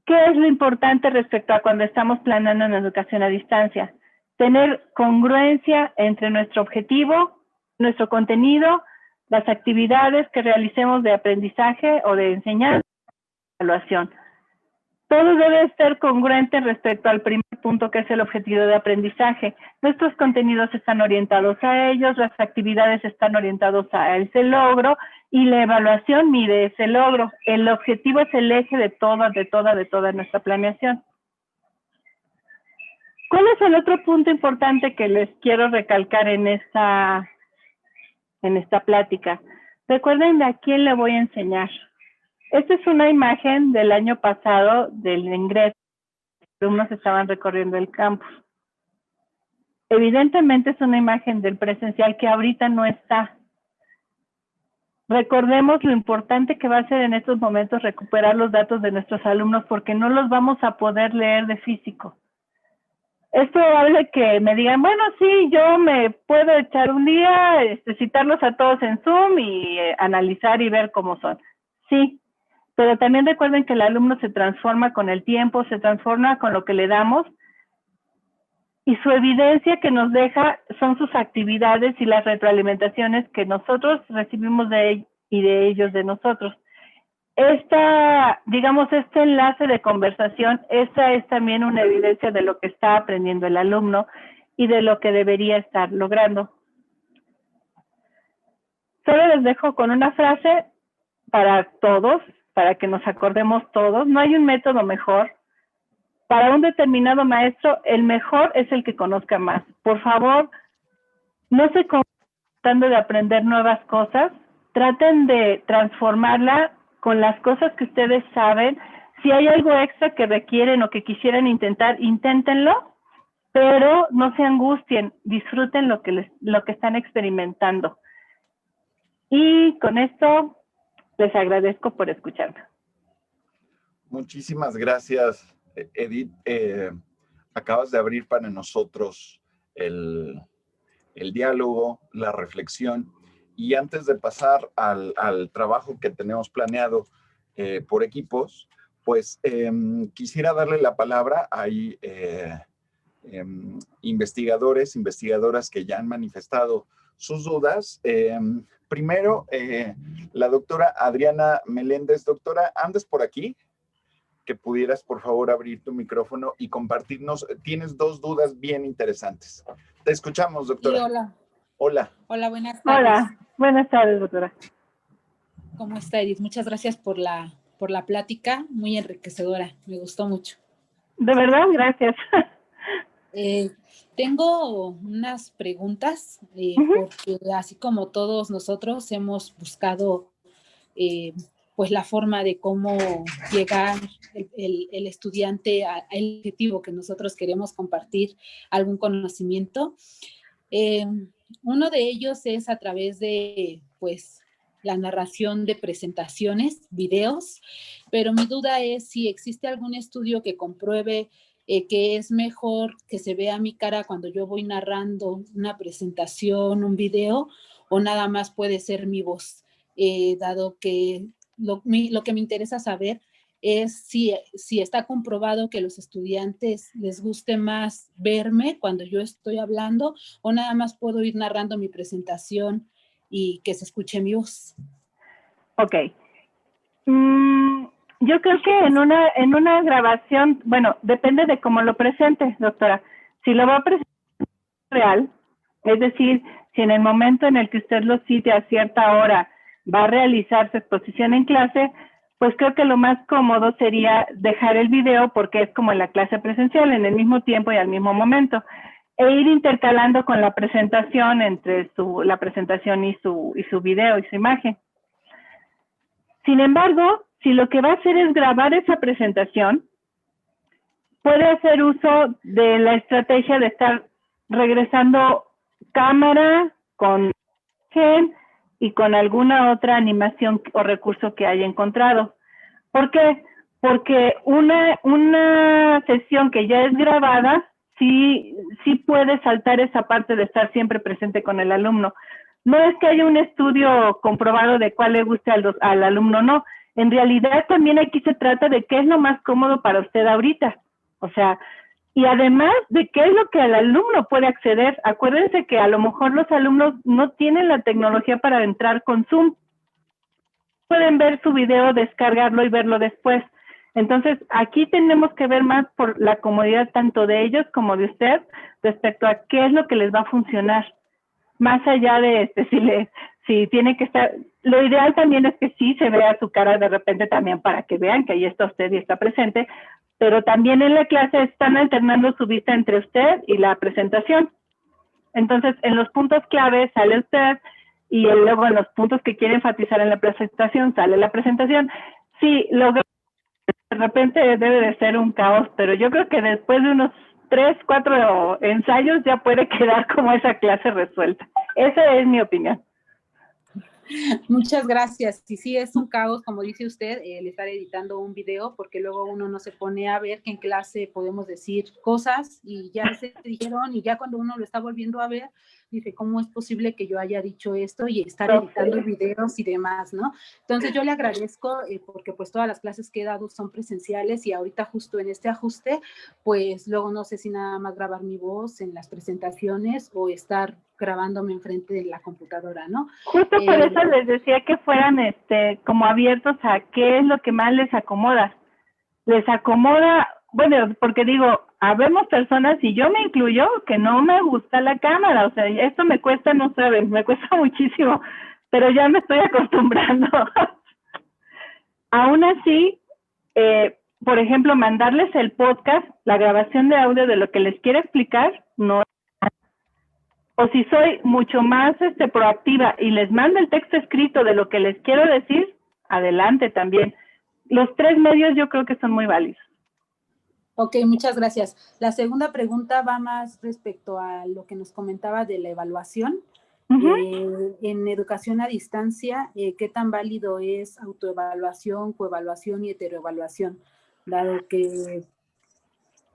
¿qué es lo importante respecto a cuando estamos planeando en educación a distancia? Tener congruencia entre nuestro objetivo, nuestro contenido, las actividades que realicemos de aprendizaje o de enseñanza y evaluación. Todo debe ser congruente respecto al primer punto, que es el objetivo de aprendizaje. Nuestros contenidos están orientados a ellos, las actividades están orientadas a ese logro y la evaluación mide ese logro. El objetivo es el eje de toda nuestra planeación. ¿Cuál es el otro punto importante que les quiero recalcar en esta plática? Recuerden de a quién le voy a enseñar. Esta es una imagen del año pasado del ingreso. Los alumnos estaban recorriendo el campus. Evidentemente es una imagen del presencial que ahorita no está. Recordemos lo importante que va a ser en estos momentos recuperar los datos de nuestros alumnos porque no los vamos a poder leer de físico. Es probable que me digan, bueno, sí, yo me puedo echar un día, citarlos a todos en Zoom y analizar y ver cómo son. Sí, pero también recuerden que el alumno se transforma con el tiempo, se transforma con lo que le damos y su evidencia que nos deja son sus actividades y las retroalimentaciones que nosotros recibimos de él y de ellos de nosotros. Digamos, este enlace de conversación, esa es también una evidencia de lo que está aprendiendo el alumno y de lo que debería estar logrando. Solo les dejo con una frase para todos, para que nos acordemos todos. No hay un método mejor. Para un determinado maestro, el mejor es el que conozca más. Por favor, no se confundan tratando de aprender nuevas cosas. Traten de transformarla con las cosas que ustedes saben. Si hay algo extra que requieren o que quisieran intentar, inténtenlo, pero no se angustien, disfruten lo que están experimentando. Y con esto les agradezco por escucharme. Muchísimas gracias, Edith. Acabas de abrir para nosotros el diálogo, la reflexión. Y antes de pasar al trabajo que tenemos planeado por equipos, pues quisiera darle la palabra a investigadores, investigadoras que ya han manifestado sus dudas. Primero, la doctora Adriana Meléndez. Doctora, ¿andas por aquí? Que pudieras, por favor, abrir tu micrófono y compartirnos. Tienes dos dudas bien interesantes. Te escuchamos, doctora. Sí, hola. Hola. Hola, buenas tardes. Hola, buenas tardes, doctora. ¿Cómo está, Edith? Muchas gracias por la plática, muy enriquecedora, me gustó mucho. De verdad, gracias. Tengo unas preguntas, porque así como todos nosotros hemos buscado pues la forma de cómo llegar el estudiante al objetivo que nosotros queremos compartir, algún conocimiento. Uno de ellos es a través de, pues, la narración de presentaciones, videos, pero mi duda es si existe algún estudio que compruebe que es mejor que se vea mi cara cuando yo voy narrando una presentación, un video, o nada más puede ser mi voz, dado que lo que me interesa saber es si está comprobado que a los estudiantes les guste más verme cuando yo estoy hablando o nada más puedo ir narrando mi presentación y que se escuche mi voz. Ok. Yo creo que en una grabación, bueno, depende de cómo lo presente, doctora. Si lo va a presentar real, es decir, si en el momento en el que usted lo cite a cierta hora va a realizar su exposición en clase, pues creo que lo más cómodo sería dejar el video porque es como en la clase presencial, en el mismo tiempo y al mismo momento, e ir intercalando con la presentación entre la presentación y su video y su imagen. Sin embargo, si lo que va a hacer es grabar esa presentación, puede hacer uso de la estrategia de estar regresando cámara con imagen y con alguna otra animación o recurso que haya encontrado. ¿Por qué? Porque una sesión que ya es grabada, sí puede saltar esa parte de estar siempre presente con el alumno. No es que haya un estudio comprobado de cuál le guste al alumno, no. En realidad también aquí se trata de qué es lo más cómodo para usted ahorita. O sea, y además de qué es lo que el alumno puede acceder. Acuérdense que a lo mejor los alumnos no tienen la tecnología para entrar con Zoom. Pueden ver su video, descargarlo y verlo después. Entonces, aquí tenemos que ver más por la comodidad tanto de ellos como de usted respecto a qué es lo que les va a funcionar. Más allá de si tiene que estar, lo ideal también es que sí se vea su cara de repente también para que vean que ahí está usted y está presente, pero también en la clase están alternando su vista entre usted y la presentación. Entonces, en los puntos clave sale usted y luego en los puntos que quiere enfatizar en la presentación sale la presentación. Sí, de repente debe de ser un caos, pero yo creo que después de unos 3, 4 ensayos ya puede quedar como esa clase resuelta. Esa es mi opinión. Muchas gracias. Y sí, es un caos, como dice usted, el estar editando un video, porque luego uno no se pone a ver que en clase podemos decir cosas y ya se dijeron, y ya cuando uno lo está volviendo a ver, dice, ¿cómo es posible que yo haya dicho esto y estar editando videos y demás, ¿no? Entonces yo le agradezco porque pues todas las clases que he dado son presenciales y ahorita justo en este ajuste, pues luego no sé si nada más grabar mi voz en las presentaciones o estar grabándome enfrente de la computadora, ¿no? Justo por eso les decía que fueran como abiertos a qué es lo que más les acomoda. Les acomoda, bueno, porque digo, habemos personas, y yo me incluyo, que no me gusta la cámara, o sea, esto me cuesta, no saben, me cuesta muchísimo, pero ya me estoy acostumbrando. Aún así, por ejemplo, mandarles el podcast, la grabación de audio de lo que les quiero explicar, no. O si soy mucho más proactiva y les mando el texto escrito de lo que les quiero decir, adelante también. Los 3 medios yo creo que son muy válidos. Ok, muchas gracias. La segunda pregunta va más respecto a lo que nos comentaba de la evaluación. En educación a distancia, ¿qué tan válido es autoevaluación, coevaluación y heteroevaluación? Dado que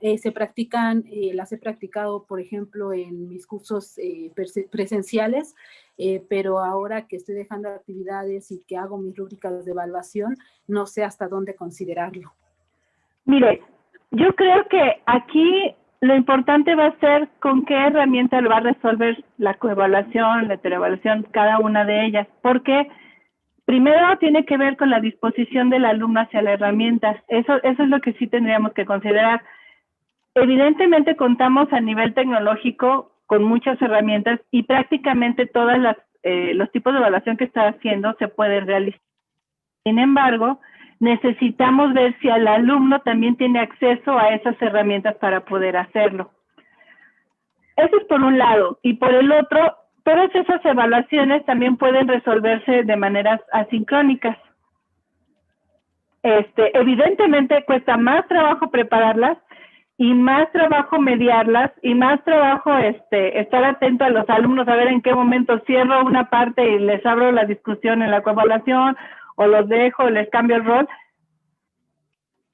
las he practicado, por ejemplo, en mis cursos presenciales, pero ahora que estoy dejando actividades y que hago mis rúbricas de evaluación, no sé hasta dónde considerarlo. Mire, yo creo que aquí lo importante va a ser con qué herramienta lo va a resolver la coevaluación, la heteroevaluación, cada una de ellas, porque primero tiene que ver con la disposición del alumno hacia la herramienta. Eso es lo que sí tendríamos que considerar. Evidentemente contamos a nivel tecnológico con muchas herramientas y prácticamente todos los tipos de evaluación que está haciendo se pueden realizar. Sin embargo, necesitamos ver si el alumno también tiene acceso a esas herramientas para poder hacerlo. Eso es por un lado. Y por el otro, todas esas evaluaciones también pueden resolverse de maneras asincrónicas. Evidentemente cuesta más trabajo prepararlas y más trabajo mediarlas y más trabajo estar atento a los alumnos, a ver en qué momento cierro una parte y les abro la discusión en la coevaluación o los dejo, les cambio el rol.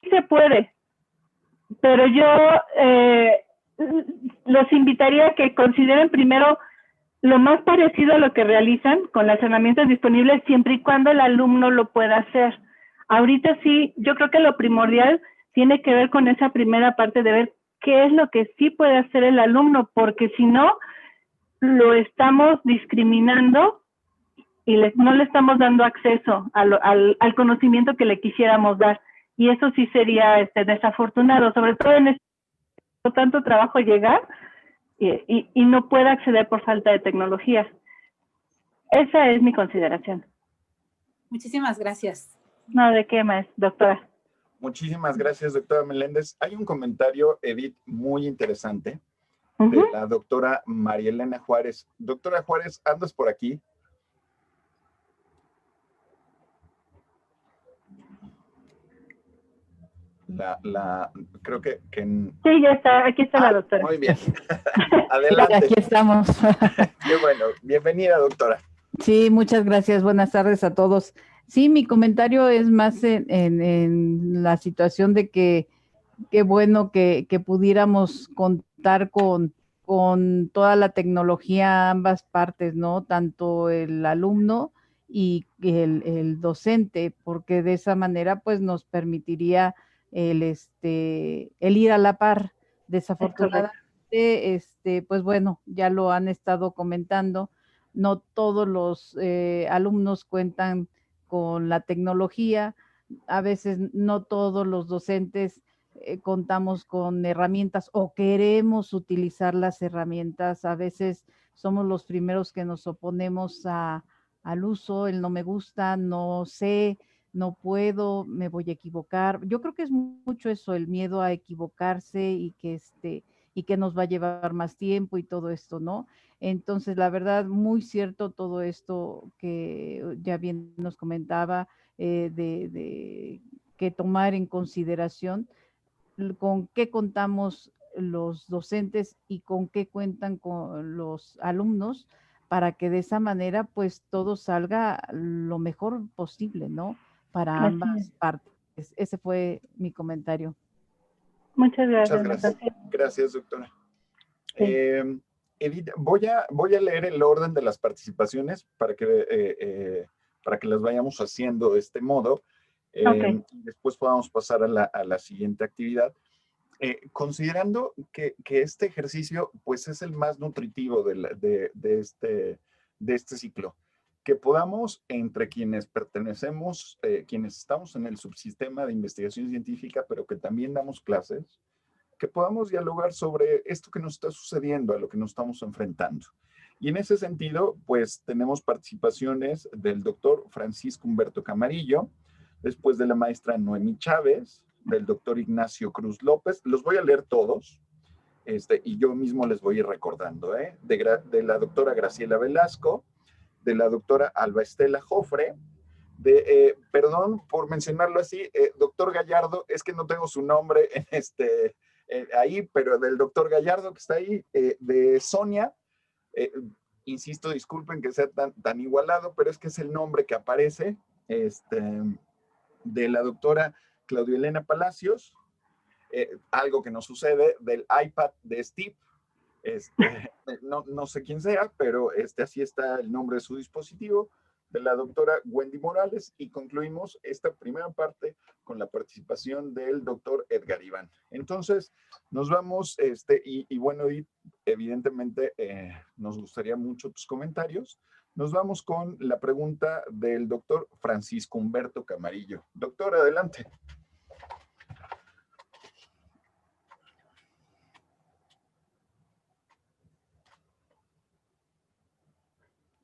Sí se puede, pero yo los invitaría a que consideren primero lo más parecido a lo que realizan con las herramientas disponibles siempre y cuando el alumno lo pueda hacer. Ahorita sí, yo creo que lo primordial tiene que ver con esa primera parte de ver qué es lo que sí puede hacer el alumno, porque si no, lo estamos discriminando y no le estamos dando acceso al conocimiento que le quisiéramos dar. Y eso sí sería desafortunado, sobre todo en este tanto trabajo llegar y no puede acceder por falta de tecnología. Esa es mi consideración. Muchísimas gracias. No, ¿de qué más, doctora? Muchísimas gracias, doctora Meléndez. Hay un comentario, Edith, muy interesante de la doctora María Elena Juárez. Doctora Juárez, ¿andas por aquí? Creo que Sí, ya está, aquí está la doctora. Muy bien. Adelante. Aquí estamos. Qué bueno. Bienvenida, doctora. Sí, muchas gracias. Buenas tardes a todos. Sí, mi comentario es más en la situación de que qué bueno que pudiéramos contar con toda la tecnología ambas partes, ¿no? Tanto el alumno y el docente, porque de esa manera pues nos permitiría el ir a la par. Desafortunadamente, pues bueno, ya lo han estado comentando, no todos los alumnos cuentan con la tecnología, a veces no todos los docentes contamos con herramientas o queremos utilizar las herramientas, a veces somos los primeros que nos oponemos al uso, el no me gusta, no sé, no puedo, me voy a equivocar. Yo creo que es mucho eso, el miedo a equivocarse y que nos va a llevar más tiempo y todo esto, ¿no? Entonces, la verdad, muy cierto todo esto que ya bien nos comentaba, de que tomar en consideración con qué contamos los docentes y con qué cuentan con los alumnos para que de esa manera pues todo salga lo mejor posible, ¿no? Para ambas partes. Ese fue mi comentario. Muchas gracias. Muchas gracias. Gracias, doctora. Sí. Edith, voy a leer el orden de las participaciones para que las vayamos haciendo de este modo. Okay. Después podamos pasar a la siguiente actividad. Considerando que este ejercicio pues es el más nutritivo de este ciclo, que podamos entre quienes pertenecemos, quienes estamos en el subsistema de investigación científica, pero que también damos clases, que podamos dialogar sobre esto que nos está sucediendo, a lo que nos estamos enfrentando. Y en ese sentido, pues tenemos participaciones del doctor Francisco Humberto Camarillo, después de la maestra Noemí Chávez, del doctor Ignacio Cruz López. Los voy a leer todos, y yo mismo les voy a ir recordando, de la doctora Graciela Velasco, de la doctora Alba Estela Jofre, perdón por mencionarlo así, doctor Gallardo, es que no tengo su nombre ahí, pero del doctor Gallardo que está ahí, de Sonia, insisto, disculpen que sea tan igualado, pero es que es el nombre que aparece, de la doctora Claudia Elena Palacios, algo que no sucede, del iPad de Steve, no sé quién sea, pero así está el nombre de su dispositivo, de la doctora Wendy Morales, y concluimos esta primera parte con la participación del doctor Edgar Iván. Entonces, nos vamos, y bueno, evidentemente nos gustaría mucho tus comentarios. Nos vamos con la pregunta del doctor Francisco Humberto Camarillo. Doctor, adelante.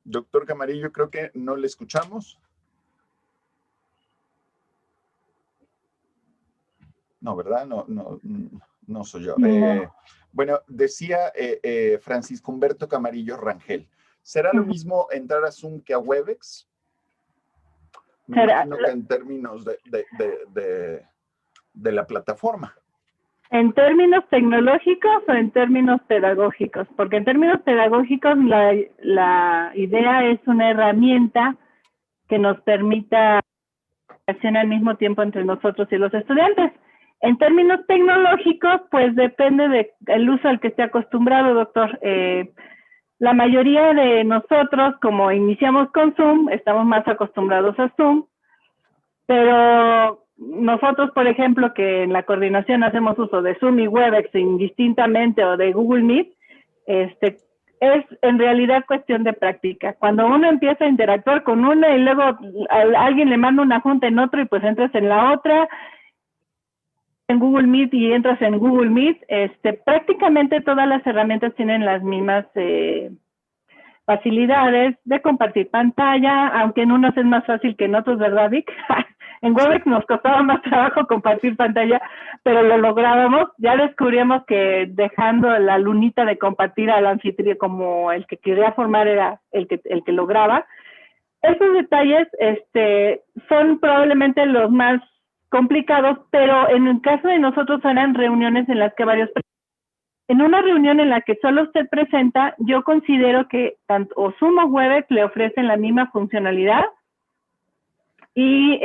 Doctor Camarillo, creo que no le escuchamos. No, ¿verdad? No soy yo. No. Bueno, decía Francisco Humberto Camarillo Rangel. ¿Será lo mismo entrar a Zoom que a Webex? Me imagino que en términos de la plataforma. ¿En términos tecnológicos o en términos pedagógicos? Porque en términos pedagógicos la idea es una herramienta que nos permita accionar al mismo tiempo entre nosotros y los estudiantes. En términos tecnológicos, pues depende del uso al que esté acostumbrado, doctor. La mayoría de nosotros, como iniciamos con Zoom, estamos más acostumbrados a Zoom, pero nosotros, por ejemplo, que en la coordinación hacemos uso de Zoom y Webex indistintamente o de Google Meet, es en realidad cuestión de práctica. Cuando uno empieza a interactuar con una y luego alguien le manda una junta en otro y pues entras en la otra, en Google Meet y entras en Google Meet, prácticamente todas las herramientas tienen las mismas facilidades de compartir pantalla, aunque en unos es más fácil que en otros, ¿verdad, Vic? En Webex nos costaba más trabajo compartir pantalla, pero lo lográbamos. Ya descubrimos que dejando la lunita de compartir al anfitrión como el que quería formar era el que lograba. Esos detalles son probablemente los más complicados, pero en el caso de nosotros eran reuniones en las que varios... En una reunión en la que solo usted presenta, yo considero que tanto o Zoom o Webex le ofrecen la misma funcionalidad y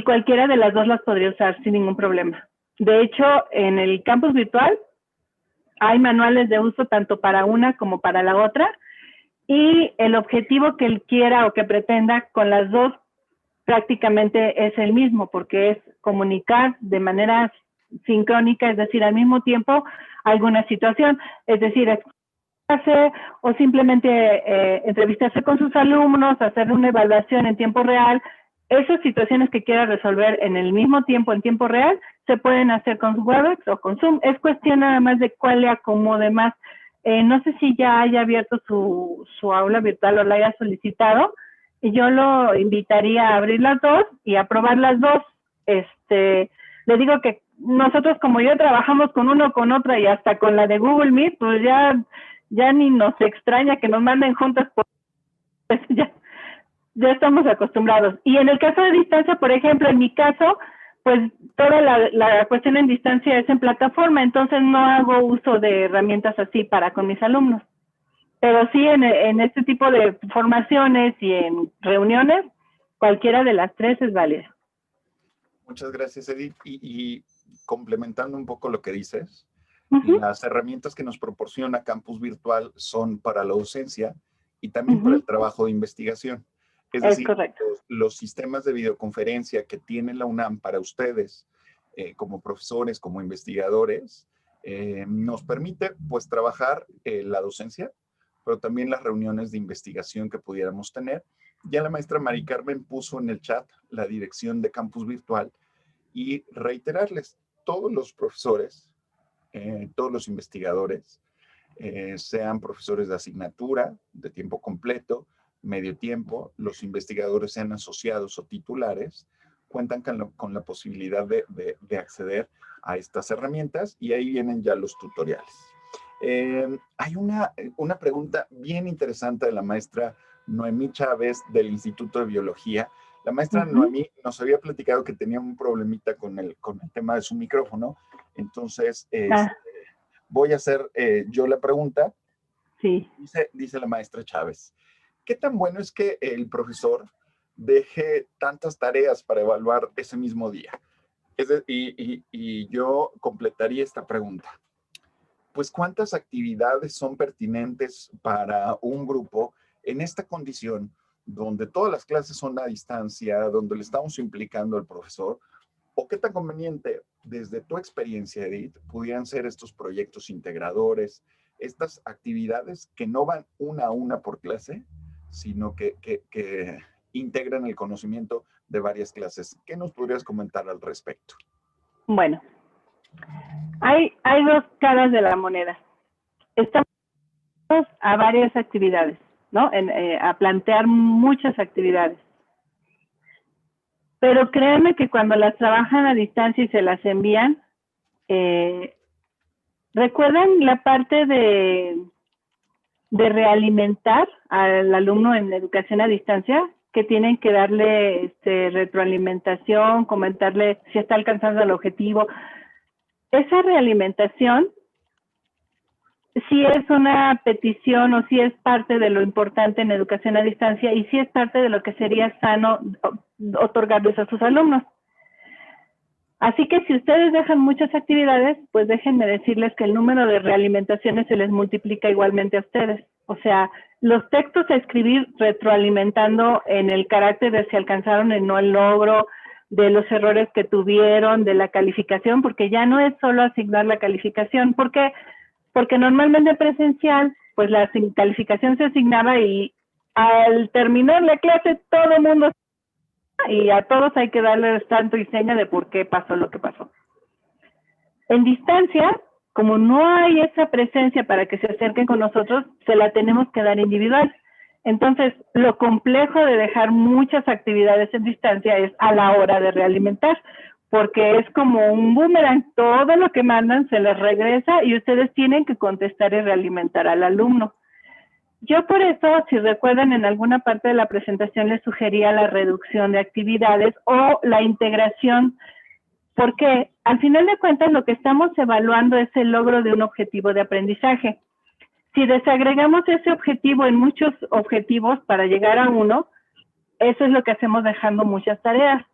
cualquiera de las dos las podría usar sin ningún problema. De hecho, en el campus virtual hay manuales de uso tanto para una como para la otra y el objetivo que él quiera o que pretenda con las dos prácticamente es el mismo, porque es comunicar de manera sincrónica, es decir, al mismo tiempo alguna situación, es decir, o simplemente entrevistarse con sus alumnos, hacer una evaluación en tiempo real. Esas situaciones que quiera resolver en el mismo tiempo, en tiempo real, se pueden hacer con Webex o con Zoom. Es cuestión nada más de cuál le acomode más. No sé si ya haya abierto su aula virtual o la haya solicitado, y yo lo invitaría a abrir las dos y a probar las dos. Le digo que nosotros, como yo trabajamos con uno, con otra y hasta con la de Google Meet, pues ya ni nos extraña que nos manden juntas, pues ya estamos acostumbrados. Y en el caso de distancia, por ejemplo, en mi caso, pues toda la cuestión en distancia es en plataforma, entonces no hago uso de herramientas así para con mis alumnos. Pero sí, en este tipo de formaciones y en reuniones, cualquiera de las tres es válida. Muchas gracias, Edith. Y complementando un poco lo que dices, Uh-huh. Las herramientas que nos proporciona Campus Virtual son para la docencia y también para el trabajo de investigación. Es decir, correcto. los sistemas de videoconferencia que tiene la UNAM para ustedes, como profesores, como investigadores, nos permite pues trabajar la docencia, pero también las reuniones de investigación que pudiéramos tener. Ya la maestra Mari Carmen puso en el chat la dirección de Campus Virtual y reiterarles, todos los profesores, todos los investigadores, sean profesores de asignatura, de tiempo completo, medio tiempo, los investigadores sean asociados o titulares, cuentan con la posibilidad de acceder a estas herramientas y ahí vienen ya los tutoriales. Hay una pregunta bien interesante de la maestra Noemí Chávez del Instituto de Biología. La maestra Noemí nos había platicado que tenía un problemita con el tema de su micrófono, entonces voy a hacer yo la pregunta. Sí. Dice la maestra Chávez, ¿qué tan bueno es que el profesor deje tantas tareas para evaluar ese mismo día? Y yo completaría esta pregunta. Pues, ¿cuántas actividades son pertinentes para un grupo en esta condición donde todas las clases son a distancia, donde le estamos implicando al profesor? ¿O qué tan conveniente, desde tu experiencia, Edith, pudieran ser estos proyectos integradores, estas actividades que no van una a una por clase, sino que integran el conocimiento de varias clases? ¿Qué nos podrías comentar al respecto? Bueno, hay dos caras de la moneda. Estamos a varias actividades, ¿no? A plantear muchas actividades. Pero créanme que cuando las trabajan a distancia y se las envían, ¿recuerdan la parte de realimentar al alumno en educación a distancia? Que tienen que darle retroalimentación, comentarle si está alcanzando el objetivo. Esa realimentación sí es una petición o sí es parte de lo importante en educación a distancia y sí es parte de lo que sería sano otorgarles a sus alumnos. Así que si ustedes dejan muchas actividades, pues déjenme decirles que el número de realimentaciones se les multiplica igualmente a ustedes. O sea, los textos a escribir retroalimentando en el carácter de si alcanzaron o no el logro, de los errores que tuvieron, de la calificación, porque ya no es solo asignar la calificación. ¿Por qué? Porque normalmente presencial, pues la calificación se asignaba y al terminar la clase todo el mundo, y a todos hay que darles tanto y seña de por qué pasó lo que pasó. En distancia, como no hay esa presencia para que se acerquen con nosotros, se la tenemos que dar individual. Entonces, lo complejo de dejar muchas actividades en distancia es a la hora de realimentar, porque es como un boomerang, todo lo que mandan se les regresa y ustedes tienen que contestar y realimentar al alumno. Yo por eso, si recuerdan, en alguna parte de la presentación les sugería la reducción de actividades o la integración, porque al final de cuentas lo que estamos evaluando es el logro de un objetivo de aprendizaje. Si desagregamos ese objetivo en muchos objetivos para llegar a uno, eso es lo que hacemos dejando muchas tareas.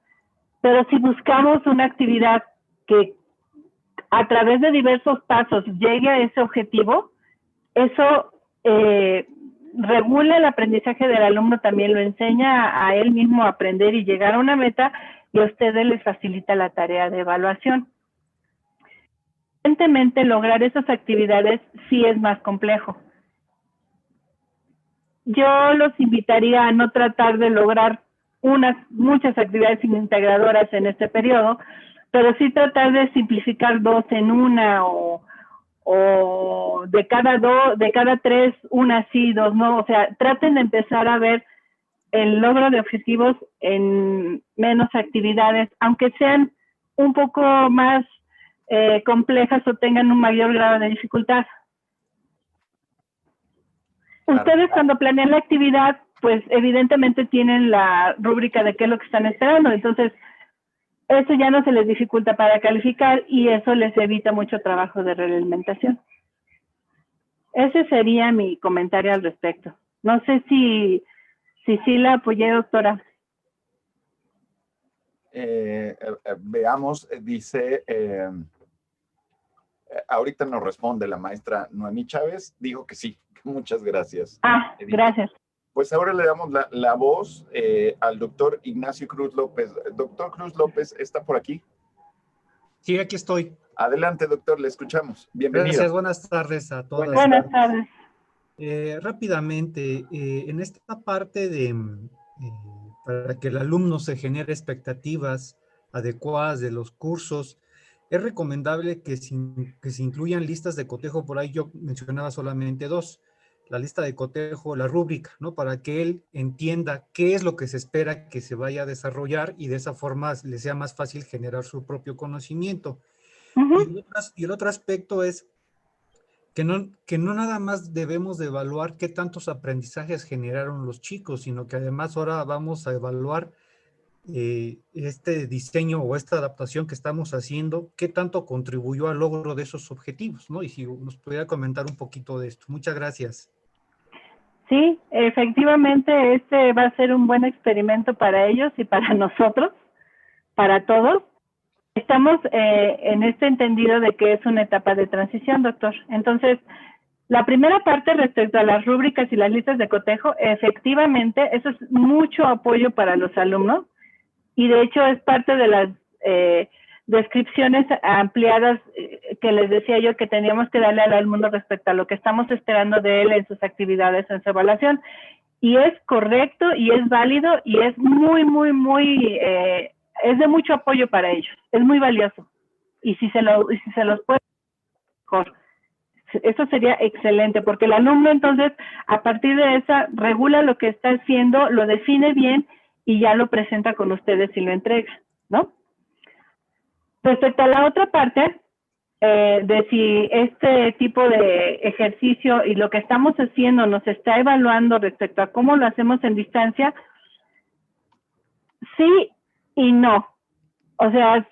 Pero si buscamos una actividad que a través de diversos pasos llegue a ese objetivo, eso regula el aprendizaje del alumno, también lo enseña a él mismo a aprender y llegar a una meta, y a ustedes les facilita la tarea de evaluación. Evidentemente, lograr esas actividades sí es más complejo. Yo los invitaría a no tratar de lograr muchas actividades integradoras en este periodo, pero sí tratar de simplificar 2 en una, o de cada 3, una sí, 2 no. O sea, traten de empezar a ver el logro de objetivos en menos actividades, aunque sean un poco más complejas o tengan un mayor grado de dificultad. Ustedes cuando planean la actividad, pues evidentemente tienen la rúbrica de qué es lo que están esperando, entonces eso ya no se les dificulta para calificar y eso les evita mucho trabajo de realimentación. Ese sería mi comentario al respecto. No sé si la apoyé, doctora. Veamos, dice, ahorita nos responde la maestra Noemí Chávez, dijo que sí. Muchas gracias. Gracias. Pues ahora le damos la voz al doctor Ignacio Cruz López. Doctor Cruz López, ¿está por aquí? Sí, aquí estoy. Adelante, doctor, le escuchamos. Bienvenido. Gracias, buenas tardes a todos. Buenas tardes. Rápidamente, en esta parte de para que el alumno se genere expectativas adecuadas de los cursos, es recomendable que se incluyan listas de cotejo. Por ahí yo mencionaba solamente 2. La lista de cotejo, la rúbrica, ¿no? Para que él entienda qué es lo que se espera que se vaya a desarrollar y de esa forma le sea más fácil generar su propio conocimiento. Y el otro aspecto es que no nada más debemos de evaluar qué tantos aprendizajes generaron los chicos, sino que además ahora vamos a evaluar este diseño o esta adaptación que estamos haciendo, qué tanto contribuyó al logro de esos objetivos, ¿no? Y si nos pudiera comentar un poquito de esto. Muchas gracias. Sí, efectivamente, este va a ser un buen experimento para ellos y para nosotros, para todos. Estamos en este entendido de que es una etapa de transición, doctor. Entonces, la primera parte respecto a las rúbricas y las listas de cotejo, efectivamente, eso es mucho apoyo para los alumnos y de hecho es parte de las descripciones ampliadas que les decía yo que teníamos que darle al alumno respecto a lo que estamos esperando de él en sus actividades, en su evaluación. Y es correcto y es válido y es es de mucho apoyo para ellos, es muy valioso. Y si se los puede, mejor. Eso sería excelente, porque el alumno entonces, a partir de esa, regula lo que está haciendo, lo define bien y ya lo presenta con ustedes y lo entrega, ¿no? Respecto a la otra parte, de si este tipo de ejercicio y lo que estamos haciendo nos está evaluando respecto a cómo lo hacemos en distancia, sí y no. O sea,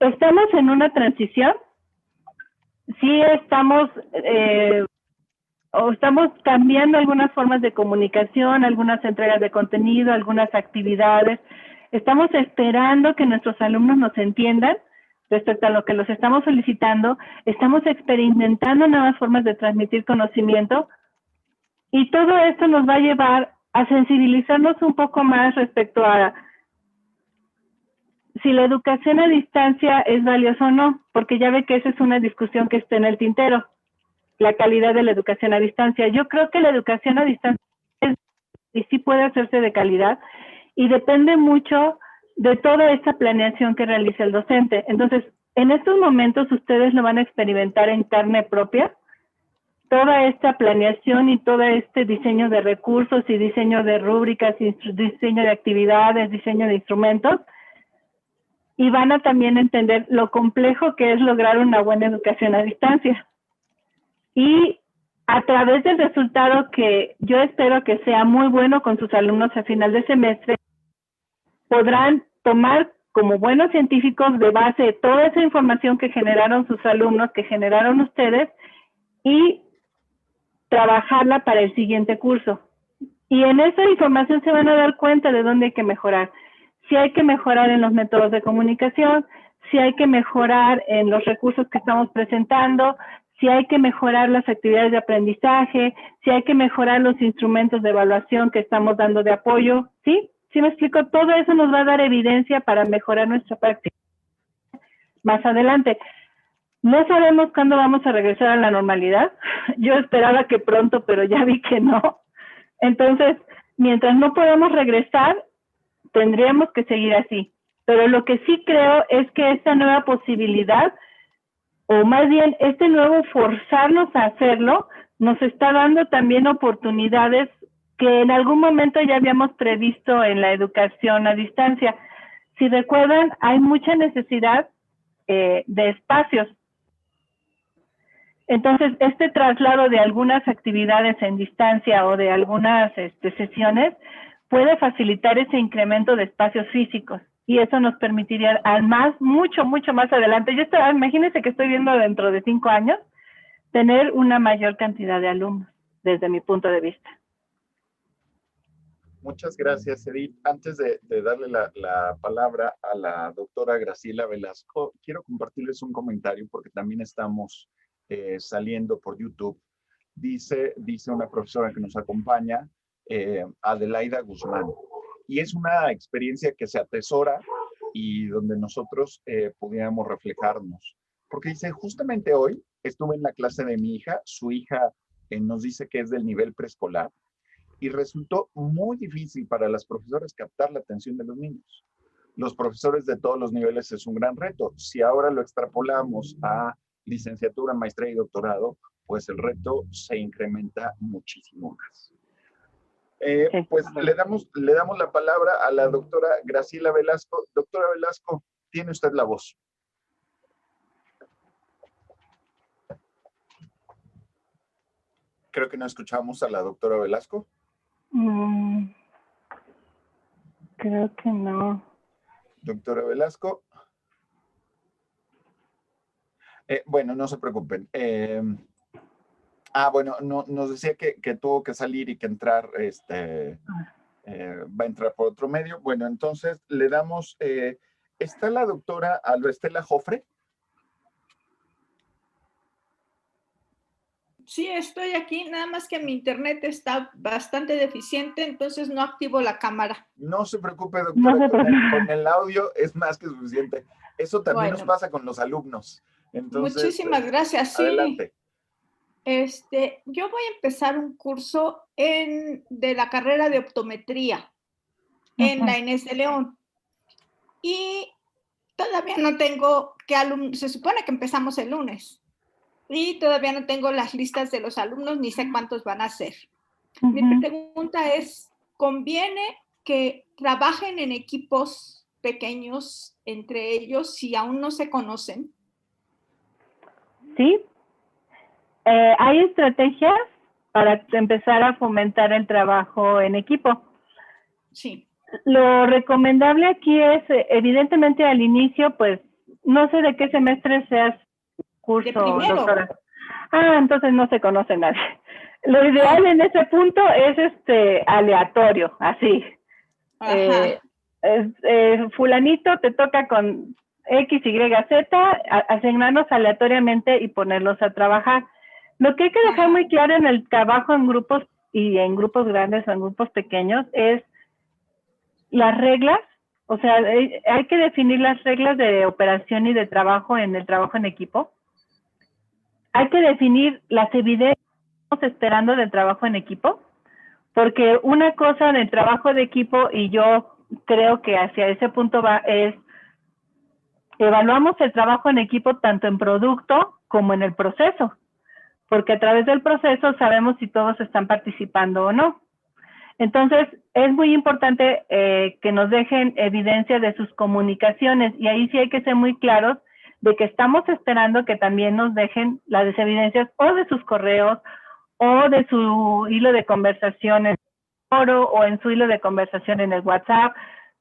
estamos en una transición, sí estamos cambiando algunas formas de comunicación, algunas entregas de contenido, algunas actividades. Estamos esperando que nuestros alumnos nos entiendan, respecto a lo que los estamos solicitando, estamos experimentando nuevas formas de transmitir conocimiento y todo esto nos va a llevar a sensibilizarnos un poco más respecto a si la educación a distancia es valiosa o no, porque ya ve que esa es una discusión que está en el tintero, la calidad de la educación a distancia. Yo creo que la educación a distancia sí puede hacerse de calidad y depende mucho de toda esta planeación que realiza el docente. Entonces, en estos momentos ustedes lo van a experimentar en carne propia, toda esta planeación y todo este diseño de recursos y diseño de rúbricas, y diseño de actividades, diseño de instrumentos, y van a también entender lo complejo que es lograr una buena educación a distancia. Y a través del resultado que yo espero que sea muy bueno con sus alumnos a final de semestre, podrán tomar como buenos científicos de base toda esa información que generaron sus alumnos, que generaron ustedes, y trabajarla para el siguiente curso. Y en esa información se van a dar cuenta de dónde hay que mejorar. Si hay que mejorar en los métodos de comunicación, si hay que mejorar en los recursos que estamos presentando, si hay que mejorar las actividades de aprendizaje, si hay que mejorar los instrumentos de evaluación que estamos dando de apoyo, ¿sí? ¿Sí me explico? Todo eso nos va a dar evidencia para mejorar nuestra práctica más adelante. No sabemos cuándo vamos a regresar a la normalidad. Yo esperaba que pronto, pero ya vi que no. Entonces, mientras no podamos regresar, tendríamos que seguir así. Pero lo que sí creo es que esta nueva posibilidad, o más bien este nuevo forzarnos a hacerlo, nos está dando también oportunidades que en algún momento ya habíamos previsto en la educación a distancia. Si recuerdan, hay mucha necesidad de espacios. Entonces, este traslado de algunas actividades en distancia o de algunas sesiones puede facilitar ese incremento de espacios físicos y eso nos permitiría mucho más adelante. Yo imagínense que estoy viendo dentro de 5 años tener una mayor cantidad de alumnos, desde mi punto de vista. Muchas gracias, Edith. Antes de darle la palabra a la doctora Graciela Velasco, quiero compartirles un comentario porque también estamos saliendo por YouTube. Dice una profesora que nos acompaña, Adelaida Guzmán, y es una experiencia que se atesora y donde nosotros pudiéramos reflejarnos. Porque dice, justamente hoy estuve en la clase de mi hija, su hija nos dice que es del nivel preescolar, y resultó muy difícil para las profesoras captar la atención de los niños. Los profesores de todos los niveles es un gran reto. Si ahora lo extrapolamos a licenciatura, maestría y doctorado, pues el reto se incrementa muchísimo más. Pues le damos la palabra a la doctora Graciela Velasco. Doctora Velasco, tiene usted la voz. Creo que no escuchamos a la doctora Velasco. Creo que no. Doctora Velasco. Bueno, no se preocupen. Bueno, nos decía que tuvo que salir y que entrar, va a entrar por otro medio. Bueno, entonces le damos, ¿está la doctora Alvestela Jofre? Sí, estoy aquí, nada más que mi internet está bastante deficiente, entonces no activo la cámara. No se preocupe, doctora, con el audio es más que suficiente. Eso también nos pasa con los alumnos. Entonces, muchísimas gracias, sí. Adelante. Yo voy a empezar un curso de la carrera de optometría en la Inés de León. Y todavía no tengo qué alumnos, se supone que empezamos el lunes. Y todavía no tengo las listas de los alumnos, ni sé cuántos van a ser. Mi pregunta es, ¿conviene que trabajen en equipos pequeños entre ellos si aún no se conocen? Sí. Hay estrategias para empezar a fomentar el trabajo en equipo. Sí. Lo recomendable aquí es, evidentemente al inicio, pues, no sé de qué semestre seas curso, doctora. Entonces no se conoce nadie. Lo ideal en ese punto es aleatorio, así. Fulanito te toca con X, Y, Z, asignarnos aleatoriamente y ponerlos a trabajar. Lo que hay que dejar muy claro en el trabajo en grupos y en grupos grandes o en grupos pequeños es las reglas. O sea, hay que definir las reglas de operación y de trabajo en el trabajo en equipo. Hay que definir las evidencias que estamos esperando del trabajo en equipo, porque una cosa del trabajo de equipo, y yo creo que hacia ese punto va, es evaluamos el trabajo en equipo tanto en producto como en el proceso, porque a través del proceso sabemos si todos están participando o no. Entonces, es muy importante que nos dejen evidencia de sus comunicaciones, y ahí sí hay que ser muy claros de que estamos esperando que también nos dejen las evidencias o de sus correos o de su hilo de conversación en el foro o en su hilo de conversación en el WhatsApp.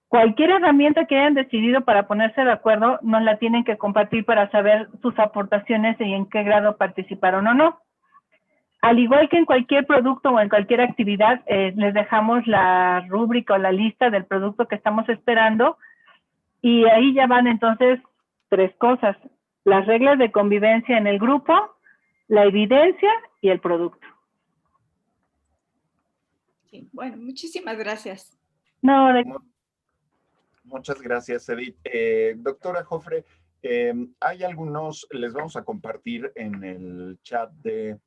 Cualquier herramienta que hayan decidido para ponerse de acuerdo, nos la tienen que compartir para saber sus aportaciones y en qué grado participaron o no. Al igual que en cualquier producto o en cualquier actividad, les dejamos la rúbrica o la lista del producto que estamos esperando, y ahí ya van entonces 3 cosas: las reglas de convivencia en el grupo, la evidencia y el producto. Sí, bueno, muchísimas gracias. No, Muchas gracias, Edith. Doctora Jofre, hay algunos, les vamos a compartir en el chat de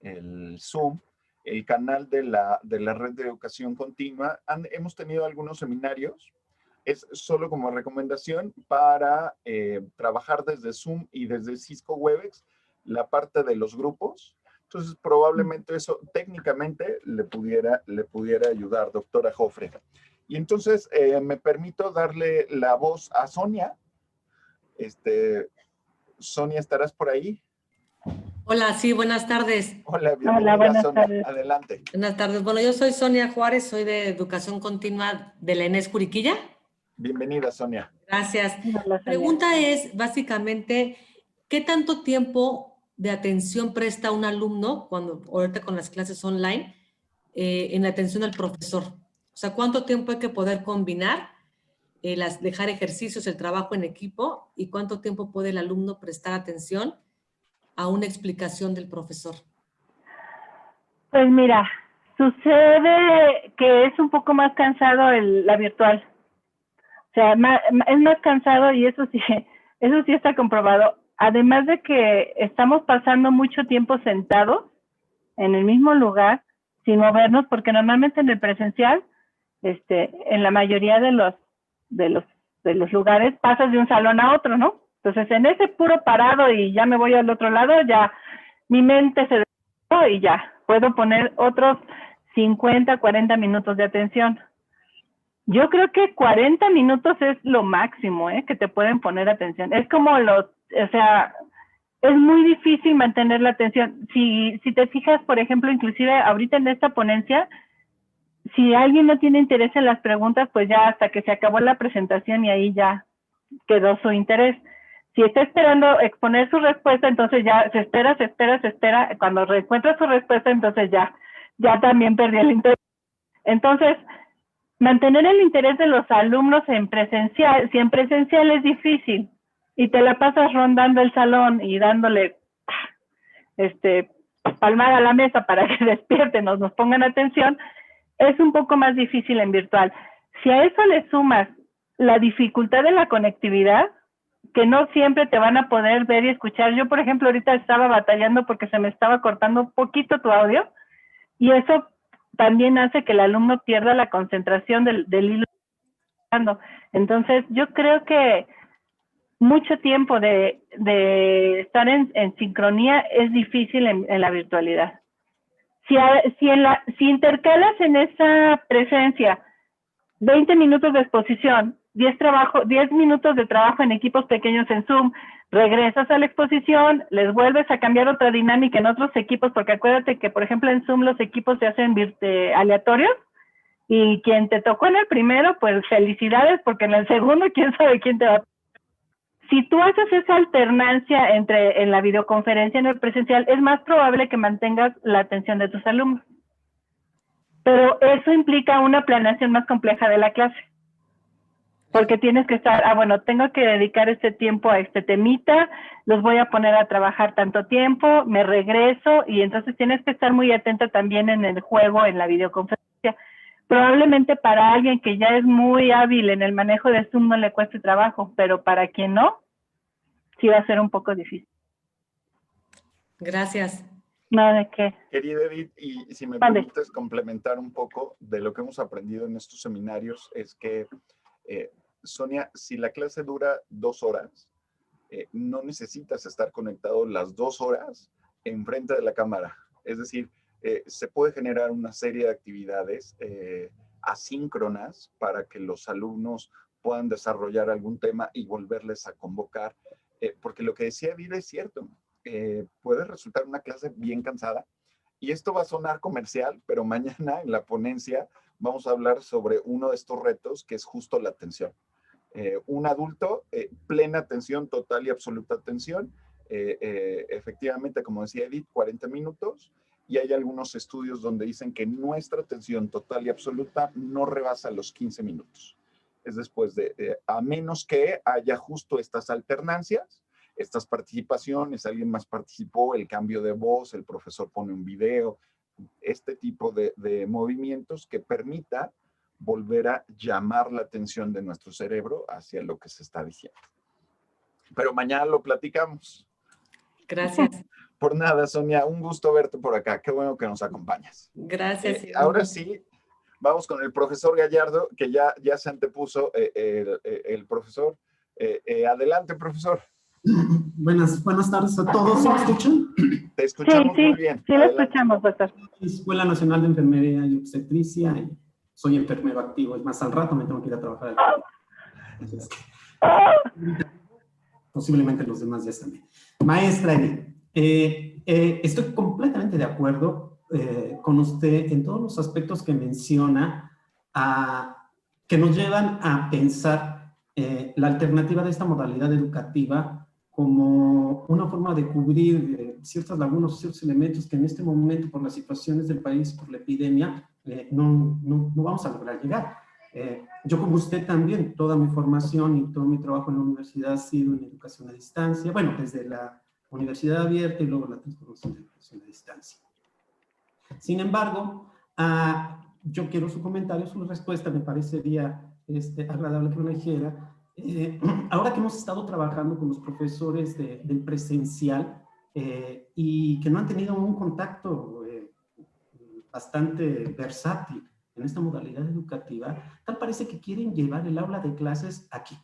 el Zoom, el canal de la Red de Educación Continua. Hemos tenido algunos seminarios. Es solo como recomendación para trabajar desde Zoom y desde Cisco Webex, la parte de los grupos. Entonces, probablemente eso técnicamente le pudiera ayudar, doctora Jofre. Y entonces, me permito darle la voz a Sonia. Sonia, ¿estarás por ahí? Hola, sí, buenas tardes. Hola, bienvenida. Hola, buenas Sonia. Tardes. Adelante. Buenas tardes. Bueno, yo soy Sonia Juárez, soy de Educación Continua de la ENES Juriquilla. Bienvenida, Sonia. Gracias. Hola, La pregunta es, básicamente, ¿qué tanto tiempo de atención presta un alumno, cuando ahorita con las clases online, en la atención al profesor? O sea, ¿cuánto tiempo hay que poder combinar, dejar ejercicios, el trabajo en equipo, y cuánto tiempo puede el alumno prestar atención a una explicación del profesor? Pues mira, sucede que es un poco más cansado la virtual. O sea, es más cansado, y eso sí está comprobado. Además de que estamos pasando mucho tiempo sentados en el mismo lugar, sin movernos, porque normalmente en el presencial, en la mayoría de los lugares, pasas de un salón a otro, ¿no? Entonces, en ese puro parado y ya me voy al otro lado, ya mi mente se despejó y ya puedo poner otros 50, 40 minutos de atención. Yo creo que 40 minutos es lo máximo, que te pueden poner atención. Es como o sea, es muy difícil mantener la atención. Si te fijas, por ejemplo, inclusive ahorita en esta ponencia, si alguien no tiene interés en las preguntas, pues ya hasta que se acabó la presentación y ahí ya quedó su interés. Si está esperando exponer su respuesta, entonces ya se espera. Cuando encuentra su respuesta, entonces ya también perdió el interés. Entonces, mantener el interés de los alumnos en presencial, si en presencial es difícil y te la pasas rondando el salón y dándole palmada a la mesa para que despierten o nos pongan atención, es un poco más difícil en virtual. Si a eso le sumas la dificultad de la conectividad, que no siempre te van a poder ver y escuchar. Yo, por ejemplo, ahorita estaba batallando porque se me estaba cortando un poquito tu audio, y eso también hace que el alumno pierda la concentración del hilo. Entonces, yo creo que mucho tiempo de estar en sincronía es difícil en la virtualidad. Si intercalas en esa presencia 20 minutos de exposición, 10 minutos de trabajo en equipos pequeños en Zoom, regresas a la exposición, les vuelves a cambiar otra dinámica en otros equipos, porque acuérdate que, por ejemplo, en Zoom los equipos se hacen aleatorios, y quien te tocó en el primero, pues felicidades, porque en el segundo, quién sabe quién te va a... Si tú haces esa alternancia en la videoconferencia y en el presencial, es más probable que mantengas la atención de tus alumnos. Pero eso implica una planeación más compleja de la clase. Porque tienes que estar, bueno, tengo que dedicar este tiempo a este temita, los voy a poner a trabajar tanto tiempo, me regreso, y entonces tienes que estar muy atenta también en el juego, en la videoconferencia. Probablemente para alguien que ya es muy hábil en el manejo de Zoom no le cueste trabajo, pero para quien no, sí va a ser un poco difícil. Gracias. No, ¿de qué? Querida Edith, y si me Vale. permites complementar un poco de lo que hemos aprendido en estos seminarios, es que, Sonia, si la clase dura 2 horas, no necesitas estar conectado las 2 horas enfrente de la cámara. Es decir, se puede generar una serie de actividades asíncronas para que los alumnos puedan desarrollar algún tema y volverles a convocar. Porque lo que decía Edith es cierto. Puede resultar una clase bien cansada. Y esto va a sonar comercial, pero mañana en la ponencia vamos a hablar sobre uno de estos retos, que es justo la atención. Un adulto, plena atención, total y absoluta atención. Efectivamente, como decía Edith, 40 minutos. Y hay algunos estudios donde dicen que nuestra atención total y absoluta no rebasa los 15 minutos. Es después a menos que haya justo estas alternancias, estas participaciones, alguien más participó, el cambio de voz, el profesor pone un video, este tipo de movimientos que permita volver a llamar la atención de nuestro cerebro hacia lo que se está diciendo. Pero mañana lo platicamos. Gracias. Por nada, Sonia, un gusto verte por acá. Qué bueno que nos acompañas. Gracias. Ahora sí, vamos con el profesor Gallardo, que ya se antepuso el profesor. Adelante, profesor. Buenas tardes a todos. ¿Sí me escuchan? Te escuchamos muy bien. Sí, lo escuchamos, doctor. Escuela Nacional de Enfermería y Obstetricia. Y soy enfermero activo. Es más, al rato me tengo que ir a trabajar. Entonces, posiblemente los demás ya están bien. Maestra Edith, estoy completamente de acuerdo con usted en todos los aspectos que menciona, que nos llevan a pensar la alternativa de esta modalidad educativa como una forma de cubrir ciertas lagunas, ciertos elementos que en este momento, por las situaciones del país, por la epidemia, no vamos a lograr llegar. Yo, como usted también, toda mi formación y todo mi trabajo en la universidad ha sido en educación a distancia, bueno, desde la universidad abierta y luego la transformación de educación a distancia. Sin embargo, yo quiero su comentario, su respuesta, me parecería agradable que me lo dijera. Ahora que hemos estado trabajando con los profesores del presencial y que no han tenido un contacto bastante versátil en esta modalidad educativa, tal parece que quieren llevar el aula de clases aquí.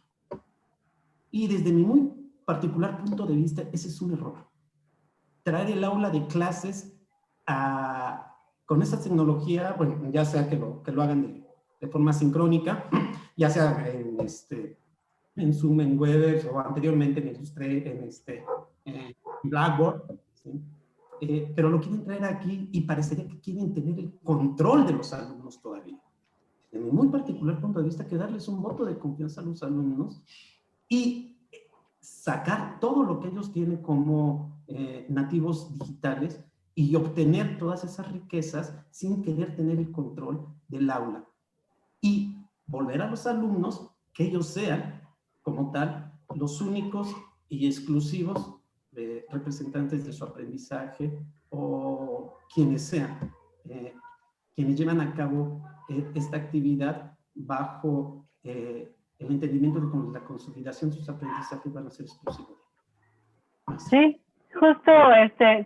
Y desde mi muy particular punto de vista, ese es un error. Traer el aula de clases con esa tecnología, bueno, ya sea que lo hagan de forma sincrónica, ya sea en Zoom, en Webex o anteriormente en Blackboard, ¿sí? Pero lo quieren traer aquí y parecería que quieren tener el control de los alumnos todavía. De mi muy particular punto de vista, hay que darles un voto de confianza a los alumnos y sacar todo lo que ellos tienen como nativos digitales y obtener todas esas riquezas sin querer tener el control del aula. Y volver a los alumnos que ellos sean, como tal, los únicos y exclusivos representantes de su aprendizaje o quienes sean, quienes llevan a cabo esta actividad bajo el entendimiento de que la consolidación de sus aprendizajes van a ser exclusivos. Sí, justo,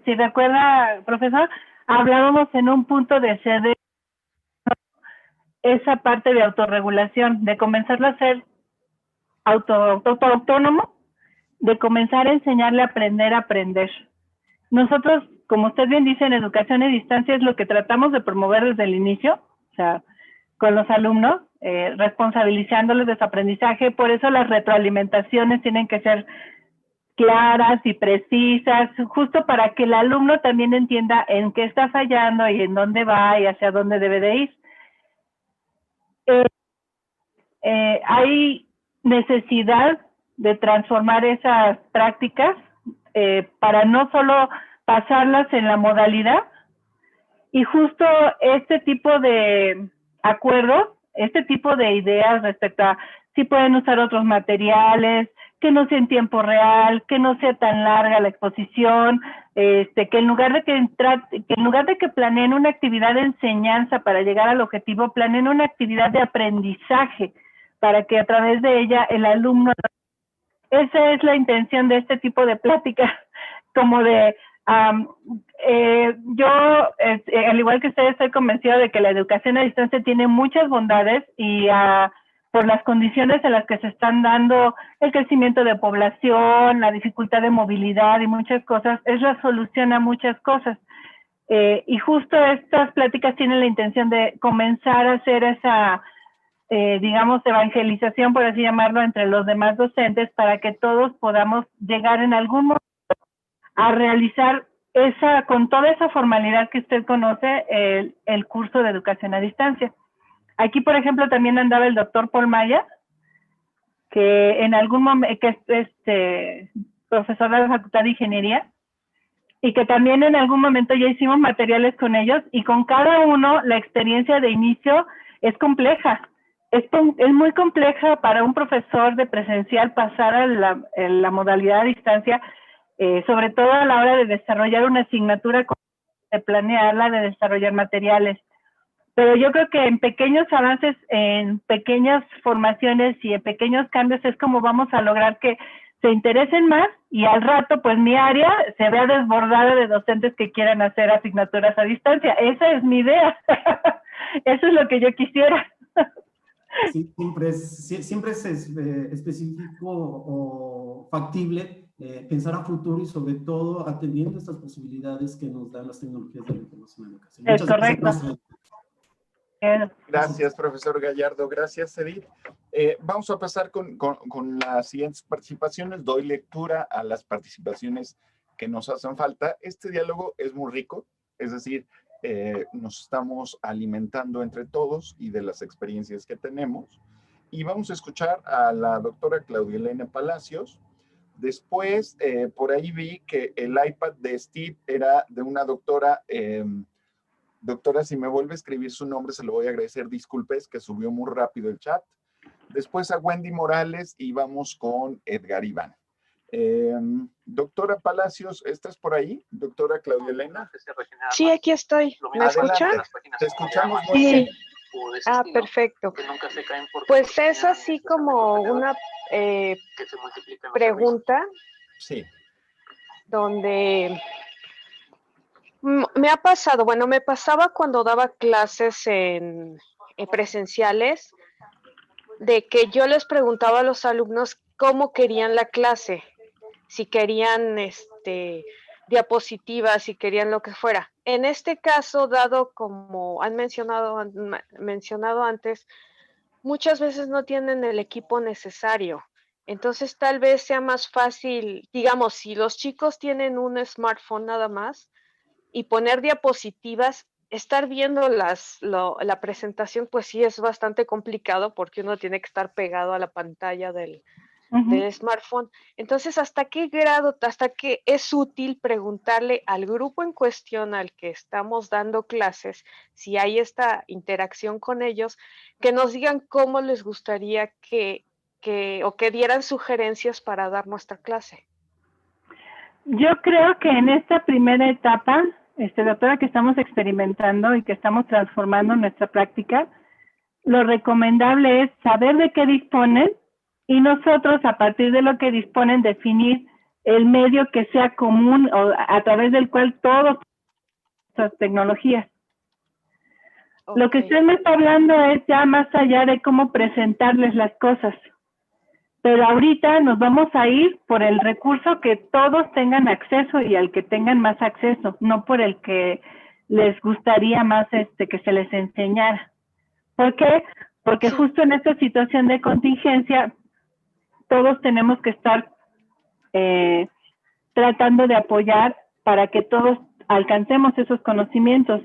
si recuerda, profesor, hablábamos en un punto de sede esa parte de autorregulación, de comenzarlo a hacer autónomo, de comenzar a enseñarle a aprender. Nosotros, como usted bien dice, en educación a distancia es lo que tratamos de promover desde el inicio, o sea, con los alumnos, responsabilizándoles de su aprendizaje. Por eso las retroalimentaciones tienen que ser claras y precisas, justo para que el alumno también entienda en qué está fallando y en dónde va y hacia dónde debe de ir. Hay necesidad de transformar esas prácticas para no solo pasarlas en la modalidad, y justo este tipo de acuerdos, este tipo de ideas respecto a si pueden usar otros materiales, que no sea en tiempo real, que no sea tan larga la exposición, que en lugar de que planeen una actividad de enseñanza para llegar al objetivo, planeen una actividad de aprendizaje para que a través de ella el alumno... Esa es la intención de este tipo de plática, como de... yo, al igual que ustedes, estoy convencida de que la educación a distancia tiene muchas bondades y por las condiciones en las que se están dando el crecimiento de población, la dificultad de movilidad y muchas cosas, es la solución a muchas cosas. Y justo estas pláticas tienen la intención de comenzar a hacer esa, digamos, evangelización, por así llamarlo, entre los demás docentes para que todos podamos llegar en algún momento a realizar con toda esa formalidad que usted conoce, el curso de educación a distancia. Aquí, por ejemplo, también andaba el doctor Paul Maya, que en algún momento, que es profesor de la Facultad de Ingeniería, y que también en algún momento ya hicimos materiales con ellos, y con cada uno la experiencia de inicio es compleja. Es muy compleja para un profesor de presencial pasar a la modalidad a distancia, sobre todo a la hora de desarrollar una asignatura, de planearla, de desarrollar materiales. Pero yo creo que en pequeños avances, en pequeñas formaciones y en pequeños cambios es como vamos a lograr que se interesen más y al rato, pues mi área se vea desbordada de docentes que quieran hacer asignaturas a distancia. Esa es mi idea. Eso es lo que yo quisiera. Sí, siempre es específico o factible pensar a futuro y sobre todo atendiendo estas posibilidades que nos dan las tecnologías de la información en educación. Es correcto. Gracias, profesor Gallardo. Gracias, Edith. Vamos a pasar con las siguientes participaciones. Doy lectura a las participaciones que nos hacen falta. Este diálogo es muy rico, es decir, nos estamos alimentando entre todos y de las experiencias que tenemos. Y vamos a escuchar a la doctora Claudia Elena Palacios. Después, por ahí vi que el iPad de Steve era de una doctora... doctora, si me vuelve a escribir su nombre, se lo voy a agradecer. Disculpes, que subió muy rápido el chat. Después a Wendy Morales y vamos con Edgar Iván. Doctora Palacios, ¿estás por ahí? Doctora Claudia Elena. Sí, aquí estoy. ¿Me escuchan? Te escuchamos muy bien. Ah, perfecto. Pues es así como una pregunta. Sí. Donde me ha pasado, bueno, me pasaba cuando daba clases en presenciales, de que yo les preguntaba a los alumnos cómo querían la clase, si querían diapositivas, si querían lo que fuera. En este caso, dado como han mencionado antes, muchas veces no tienen el equipo necesario. Entonces, tal vez sea más fácil, digamos, si los chicos tienen un smartphone nada más y poner diapositivas, estar viendo la presentación, pues sí es bastante complicado porque uno tiene que estar pegado a la pantalla del smartphone. Entonces, ¿hasta qué grado, hasta qué es útil preguntarle al grupo en cuestión al que estamos dando clases, si hay esta interacción con ellos, que nos digan cómo les gustaría o que dieran sugerencias para dar nuestra clase? Yo creo que en esta primera etapa, doctora, que estamos experimentando y que estamos transformando nuestra práctica, lo recomendable es saber de qué disponen y nosotros, a partir de lo que disponen, definir el medio que sea común o a través del cual todos estas tecnologías. Okay. Lo que usted me está hablando es ya más allá de cómo presentarles las cosas. Pero ahorita nos vamos a ir por el recurso que todos tengan acceso y al que tengan más acceso, no por el que les gustaría más que se les enseñara. ¿Por qué? Porque justo en esta situación de contingencia, todos tenemos que estar tratando de apoyar para que todos alcancemos esos conocimientos.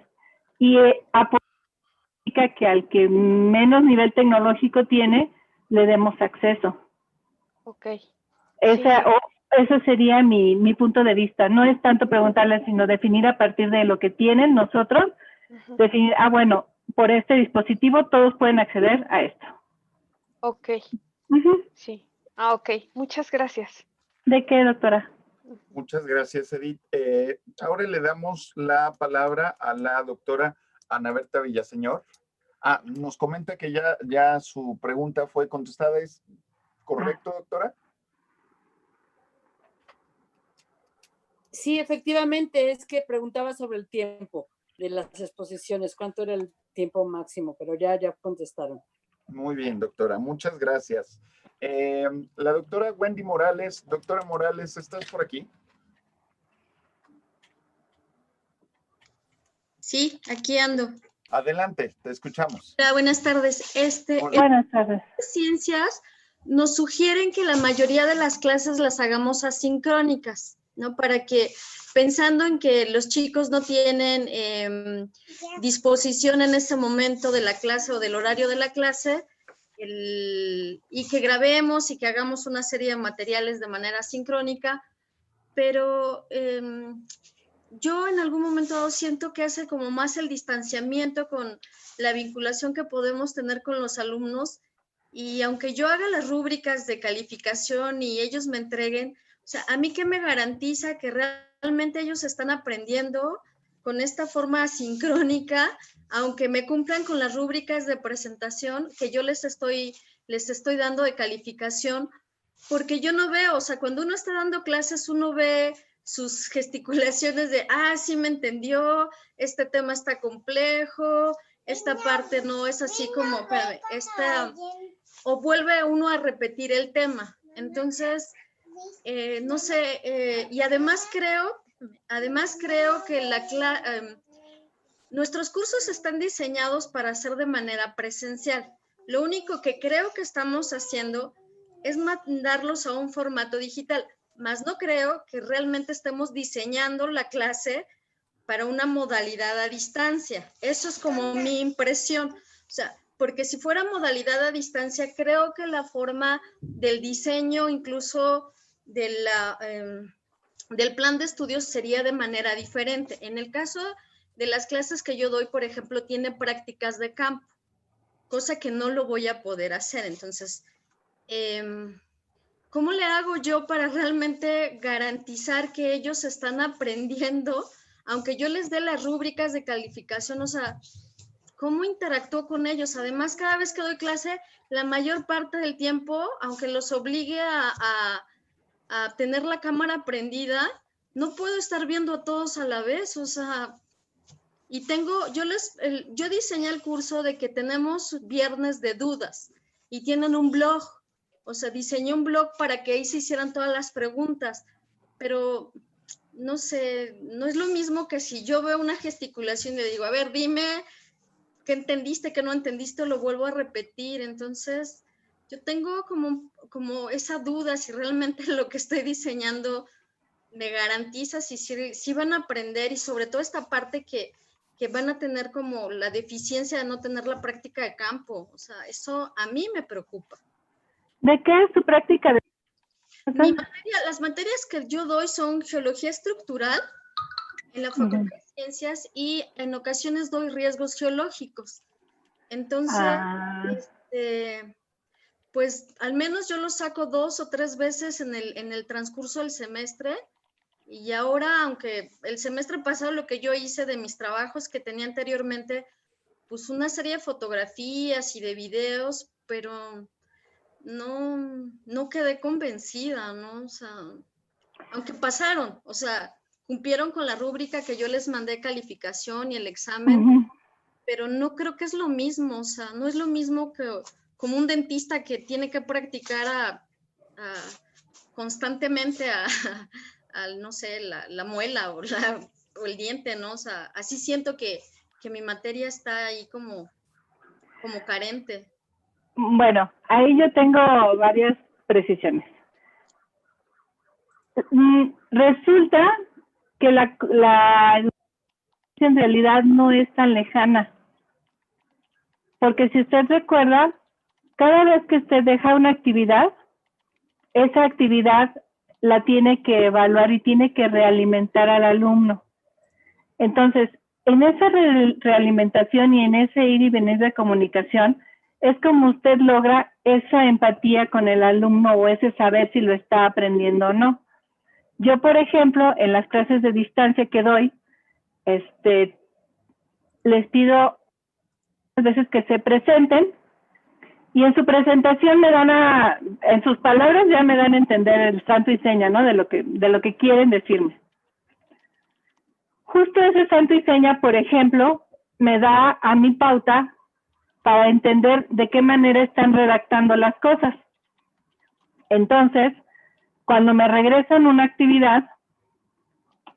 Y apoyar que al que menos nivel tecnológico tiene, le demos acceso. Ok. Eso sería mi punto de vista. No es tanto preguntarles, sino definir a partir de lo que tienen nosotros, definir, bueno, por este dispositivo todos pueden acceder a esto. Ok. Sí. Ah, ok. Muchas gracias. ¿De qué, doctora? Muchas gracias, Edith. Ahora le damos la palabra a la doctora Ana Berta Villaseñor. Nos comenta que ya su pregunta fue contestada. ¿Es correcto, doctora? Sí, efectivamente, es que preguntaba sobre el tiempo de las exposiciones, cuánto era el tiempo máximo, pero ya contestaron. Muy bien, doctora. Muchas gracias. La doctora Wendy Morales. Doctora Morales, ¿estás por aquí? Sí, aquí ando. Adelante, te escuchamos. Hola, buenas tardes. Buenas tardes. Ciencias nos sugieren que la mayoría de las clases las hagamos asincrónicas, ¿no? Para que, pensando en que los chicos no tienen disposición en ese momento de la clase o del horario de la clase, y que grabemos y que hagamos una serie de materiales de manera sincrónica, pero yo en algún momento siento que hace como más el distanciamiento con la vinculación que podemos tener con los alumnos, y aunque yo haga las rúbricas de calificación y ellos me entreguen, o sea, ¿a mí qué me garantiza que realmente ellos están aprendiendo con esta forma asincrónica, aunque me cumplan con las rúbricas de presentación que yo les estoy dando de calificación? Porque yo no veo, o sea, cuando uno está dando clases, uno ve sus gesticulaciones de, sí me entendió, este tema está complejo, esta parte no es así como, espérame, o vuelve uno a repetir el tema. Entonces, no sé, y además creo que nuestros cursos están diseñados para ser de manera presencial. Lo único que creo que estamos haciendo es mandarlos a un formato digital, más no creo que realmente estemos diseñando la clase para una modalidad a distancia. Eso es como mi impresión. O sea, porque si fuera modalidad a distancia, creo que la forma del diseño, incluso del plan de estudios, sería de manera diferente. En el caso de las clases que yo doy, por ejemplo, tiene prácticas de campo, cosa que no lo voy a poder hacer. Entonces, ¿cómo le hago yo para realmente garantizar que ellos están aprendiendo, aunque yo les dé las rúbricas de calificación? O sea, ¿cómo interactúo con ellos? Además, cada vez que doy clase, la mayor parte del tiempo, aunque los obligue a tener la cámara prendida, no puedo estar viendo a todos a la vez. O sea, y yo diseñé el curso de que tenemos viernes de dudas y tienen un blog. O sea, diseñé un blog para que ahí se hicieran todas las preguntas, pero no sé, no es lo mismo que si yo veo una gesticulación y le digo, a ver, dime qué entendiste, qué no entendiste, lo vuelvo a repetir. Entonces, yo tengo como esa duda si realmente lo que estoy diseñando me garantiza si van a aprender, y sobre todo esta parte que van a tener como la deficiencia de no tener la práctica de campo. O sea, eso a mí me preocupa. ¿De qué es tu práctica? Las materias que yo doy son geología estructural en la Facultad de Ciencias, y en ocasiones doy riesgos geológicos. Entonces, pues al menos yo los saco 2 o 3 veces en el transcurso del semestre. Y ahora, aunque el semestre pasado lo que yo hice de mis trabajos que tenía anteriormente, pues una serie de fotografías y de videos, pero no quedé convencida, ¿no? O sea, aunque pasaron, o sea, cumplieron con la rúbrica que yo les mandé calificación y el examen, pero no creo que es lo mismo. O sea, no es lo mismo que como un dentista que tiene que practicar constantemente no sé, la muela o el diente, ¿no? O sea, así siento que mi materia está ahí como carente. Bueno, ahí yo tengo varias precisiones. Resulta que la educación en realidad no es tan lejana. Porque si usted recuerda, cada vez que usted deja una actividad, esa actividad la tiene que evaluar y tiene que realimentar al alumno. Entonces, en esa realimentación y en ese ir y venir de comunicación, es como usted logra esa empatía con el alumno o ese saber si lo está aprendiendo o no. Yo, por ejemplo, en las clases de distancia que doy, les pido a veces que se presenten y en su presentación me dan en sus palabras ya me dan a entender el santo y seña, ¿no? De lo que quieren decirme. Justo ese santo y seña, por ejemplo, me da a mi pauta para entender de qué manera están redactando las cosas. Entonces, cuando me regresan una actividad,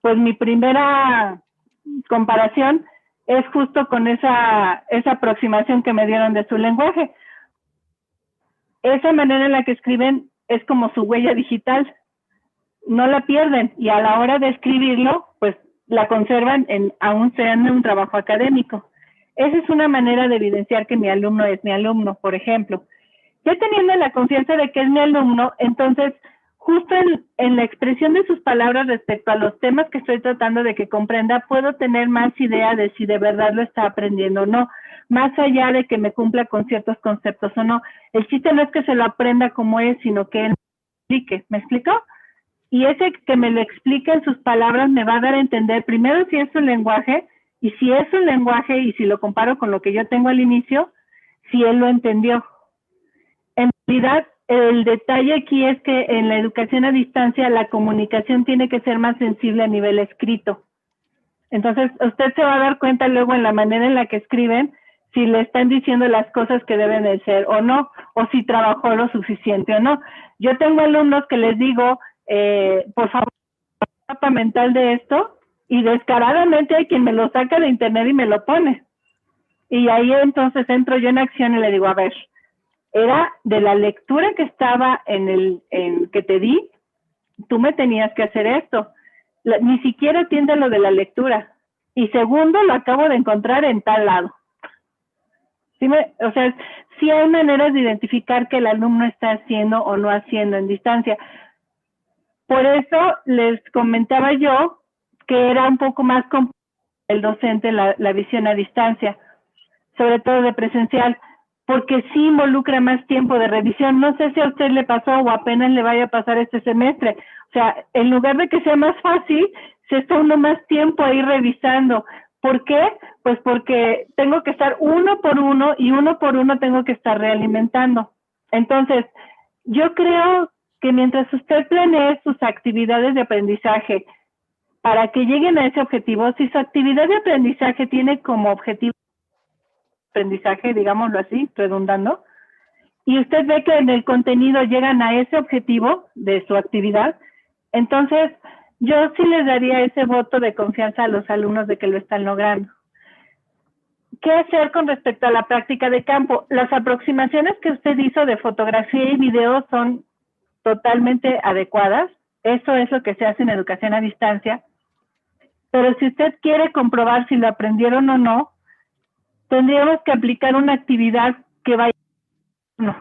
pues mi primera comparación es justo con esa aproximación que me dieron de su lenguaje. Esa manera en la que escriben es como su huella digital. No la pierden y a la hora de escribirlo, pues la conservan aún sea en un trabajo académico. Esa es una manera de evidenciar que mi alumno es mi alumno, por ejemplo. Ya teniendo la confianza de que es mi alumno, entonces, justo en la expresión de sus palabras respecto a los temas que estoy tratando de que comprenda, puedo tener más idea de si de verdad lo está aprendiendo o no, más allá de que me cumpla con ciertos conceptos o no. El chiste no es que se lo aprenda como es, sino que él me explique. ¿Me explico? Y ese que me lo explique en sus palabras me va a dar a entender primero si es un lenguaje, y si es un lenguaje y si lo comparo con lo que yo tengo al inicio, si él lo entendió. En realidad, el detalle aquí es que en la educación a distancia la comunicación tiene que ser más sensible a nivel escrito. Entonces, usted se va a dar cuenta luego en la manera en la que escriben si le están diciendo las cosas que deben de ser o no, o si trabajó lo suficiente o no. Yo tengo alumnos que les digo, por favor, mapa mental de esto, y descaradamente hay quien me lo saca de internet y me lo pone. Y ahí entonces entro yo en acción y le digo, a ver, era de la lectura que estaba en que te di, tú me tenías que hacer esto. Ni siquiera atiende lo de la lectura. Y segundo, lo acabo de encontrar en tal lado. O sea, sí hay maneras de identificar que el alumno está haciendo o no haciendo en distancia. Por eso les comentaba yo que era un poco más complejo el docente la visión a distancia, sobre todo de presencial, porque sí involucra más tiempo de revisión. No sé si a usted le pasó o apenas le vaya a pasar este semestre. O sea, en lugar de que sea más fácil, se está uno más tiempo ahí revisando. ¿Por qué? Pues porque tengo que estar uno por uno y uno por uno tengo que estar realimentando. Entonces, yo creo que mientras usted planee sus actividades de aprendizaje para que lleguen a ese objetivo, si su actividad de aprendizaje tiene como objetivo aprendizaje, digámoslo así, redundando, y usted ve que en el contenido llegan a ese objetivo de su actividad, entonces yo sí les daría ese voto de confianza a los alumnos de que lo están logrando. ¿Qué hacer con respecto a la práctica de campo? Las aproximaciones que usted hizo de fotografía y video son totalmente adecuadas. Eso es lo que se hace en educación a distancia. Pero si usted quiere comprobar si lo aprendieron o no, tendríamos que aplicar una actividad que vaya. No.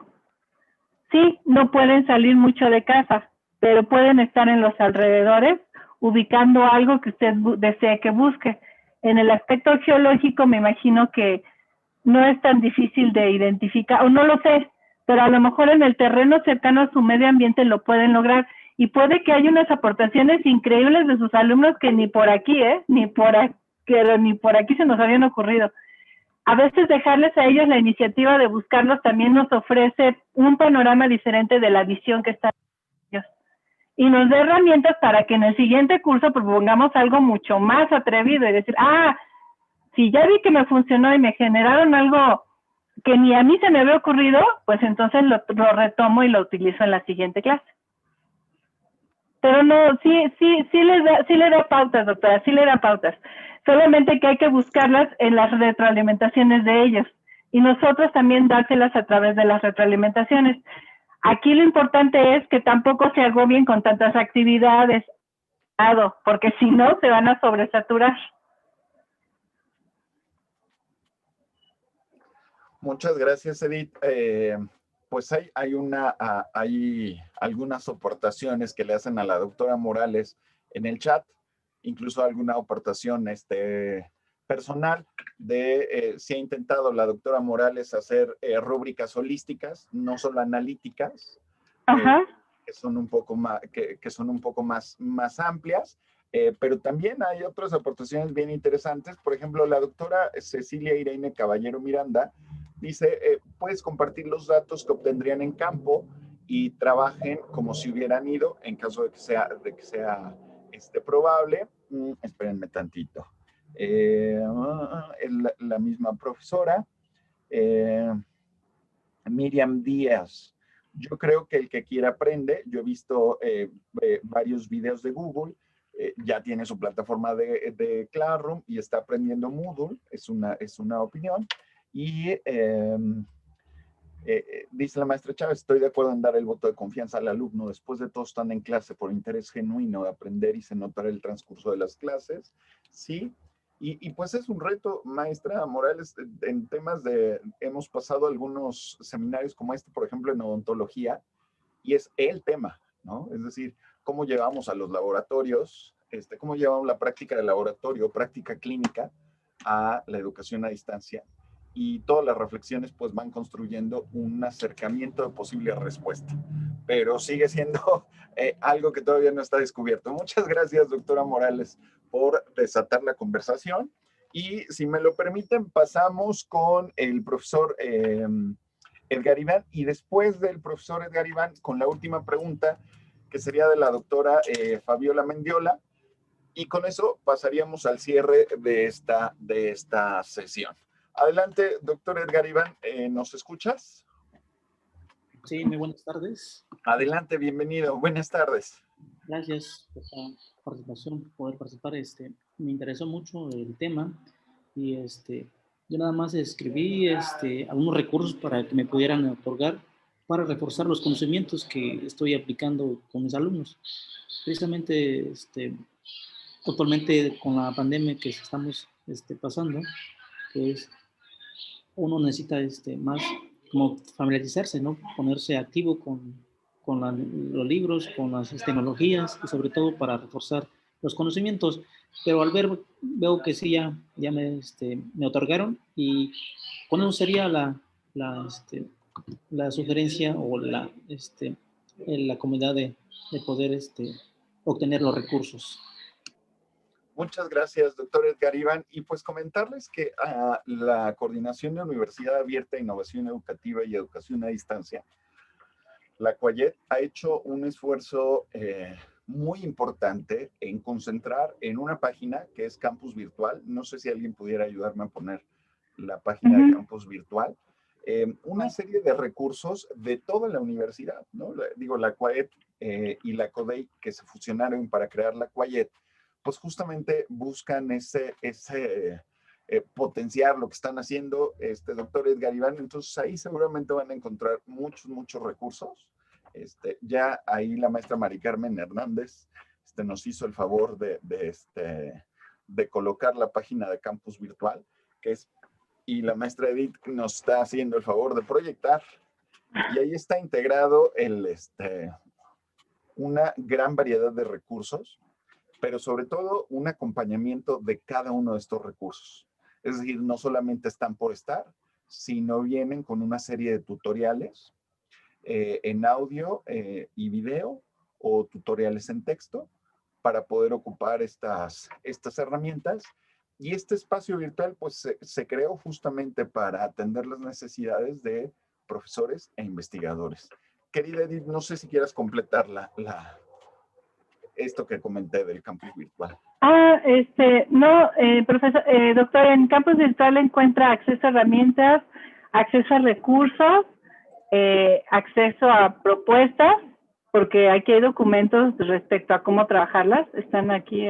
Sí, no pueden salir mucho de casa, pero pueden estar en los alrededores ubicando algo que usted desee que busque. En el aspecto geológico me imagino que no es tan difícil de identificar, o no lo sé, pero a lo mejor en el terreno cercano a su medio ambiente lo pueden lograr. Y puede que haya unas aportaciones increíbles de sus alumnos que ni por aquí, ni por aquí se nos habían ocurrido. A veces dejarles a ellos la iniciativa de buscarlos también nos ofrece un panorama diferente de la visión que están ellos. Y nos da herramientas para que en el siguiente curso propongamos algo mucho más atrevido y decir, si ya vi que me funcionó y me generaron algo que ni a mí se me había ocurrido, pues entonces lo retomo y lo utilizo en la siguiente clase. Pero no, sí le da pautas, doctora, sí le da pautas. Solamente que hay que buscarlas en las retroalimentaciones de ellos. Y nosotros también dárselas a través de las retroalimentaciones. Aquí lo importante es que tampoco se agobien con tantas actividades, porque si no, se van a sobresaturar. Muchas gracias, Edith. Pues hay algunas aportaciones que le hacen a la doctora Morales en el chat, incluso alguna aportación personal de si ha intentado la doctora Morales hacer rúbricas holísticas, no solo analíticas, que son un poco más, que son un poco más amplias, pero también hay otras aportaciones bien interesantes. Por ejemplo, la doctora Cecilia Irene Caballero Miranda dice, puedes compartir los datos que obtendrían en campo y trabajen como si hubieran ido, en caso de que sea probable. Espérenme tantito. La misma profesora, Miriam Díaz. Yo creo que el que quiera aprende. Yo he visto varios videos de Google. Ya tiene su plataforma de Classroom y está aprendiendo Moodle. Es una opinión. Y dice la maestra Chávez, estoy de acuerdo en dar el voto de confianza al alumno. Después de todo están en clase por interés genuino de aprender y se notará el transcurso de las clases. Sí. Y pues es un reto, maestra Morales, en temas hemos pasado algunos seminarios como este, por ejemplo, en odontología, y es el tema, ¿no? Es decir, cómo llevamos a los laboratorios, cómo llevamos la práctica de laboratorio, práctica clínica, a la educación a distancia. Y todas las reflexiones pues van construyendo un acercamiento de posible respuesta. Pero sigue siendo algo que todavía no está descubierto. Muchas gracias, doctora Morales, por desatar la conversación. Y si me lo permiten, pasamos con el profesor Edgar Iván. Y después del profesor Edgar Iván, con la última pregunta, que sería de la doctora Fabiola Mendiola. Y con eso pasaríamos al cierre de esta sesión. Adelante, doctor Edgar Iván, ¿nos escuchas? Sí, muy buenas tardes. Adelante, bienvenido. Buenas tardes. Gracias por la participación, poder participar. Me interesó mucho el tema y yo nada más escribí algunos recursos para que me pudieran otorgar para reforzar los conocimientos que estoy aplicando con mis alumnos. Precisamente, actualmente con la pandemia que estamos pasando, que es uno necesita más como familiarizarse, ¿no? Ponerse activo con los libros, con las tecnologías y sobre todo para reforzar los conocimientos. Pero al veo que sí, ya me otorgaron y con eso sería la sugerencia o la comunidad de poder obtener los recursos. Muchas gracias, doctor Edgar Iván. Y pues comentarles que la Coordinación de Universidad Abierta, Innovación Educativa y Educación a Distancia, la CUAYED, ha hecho un esfuerzo muy importante en concentrar en una página que es Campus Virtual. No sé si alguien pudiera ayudarme a poner la página de Campus Virtual. Una serie de recursos de toda la universidad, ¿no? La CUAYED y la CODEI, que se fusionaron para crear la CUAYED, pues justamente buscan potenciar lo que están haciendo, doctor Edgar Iván. Entonces ahí seguramente van a encontrar muchos recursos. Ya ahí la maestra Mari Carmen Hernández nos hizo el favor de colocar la página de Campus Virtual, y la maestra Edith nos está haciendo el favor de proyectar. Y ahí está integrado una gran variedad de recursos, pero sobre todo un acompañamiento de cada uno de estos recursos. Es decir, no solamente están por estar, sino vienen con una serie de tutoriales en audio y video o tutoriales en texto para poder ocupar estas herramientas. Y este espacio virtual pues se creó justamente para atender las necesidades de profesores e investigadores. Querida Edith, no sé si quieras completar esto que comenté del campus virtual. No, profesor, doctor, en campus virtual encuentra acceso a herramientas, acceso a recursos, acceso a propuestas, porque aquí hay documentos respecto a cómo trabajarlas, están aquí,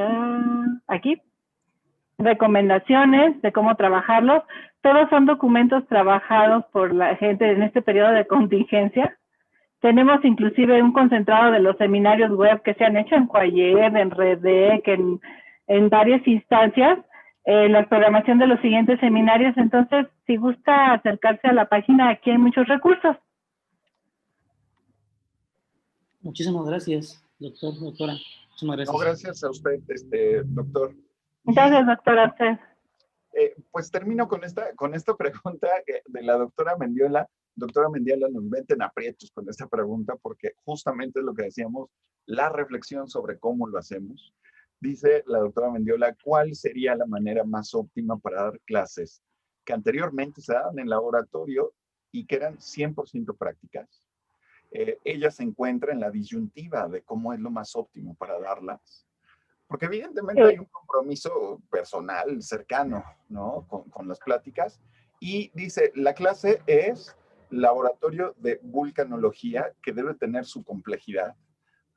recomendaciones de cómo trabajarlos, todos son documentos trabajados por la gente en este periodo de contingencia. Tenemos inclusive un concentrado de los seminarios web que se han hecho en CUAYED, en REDEC, en varias instancias, la programación de los siguientes seminarios. Entonces, si gusta acercarse a la página, aquí hay muchos recursos. Muchísimas gracias, doctora. Muchísimas gracias. No, gracias a usted, doctor. Gracias, doctora, a usted. Pues termino con esta pregunta de la doctora Mendiola. Doctora Mendiola, nos meten aprietos con esta pregunta porque justamente es lo que decíamos, la reflexión sobre cómo lo hacemos. Dice la doctora Mendiola, ¿cuál sería la manera más óptima para dar clases que anteriormente se daban en laboratorio y que eran 100% prácticas? Ella se encuentra en la disyuntiva de cómo es lo más óptimo para darlas. Porque evidentemente hay un compromiso personal, cercano, ¿no? Con las pláticas. Y dice, la clase es laboratorio de vulcanología que debe tener su complejidad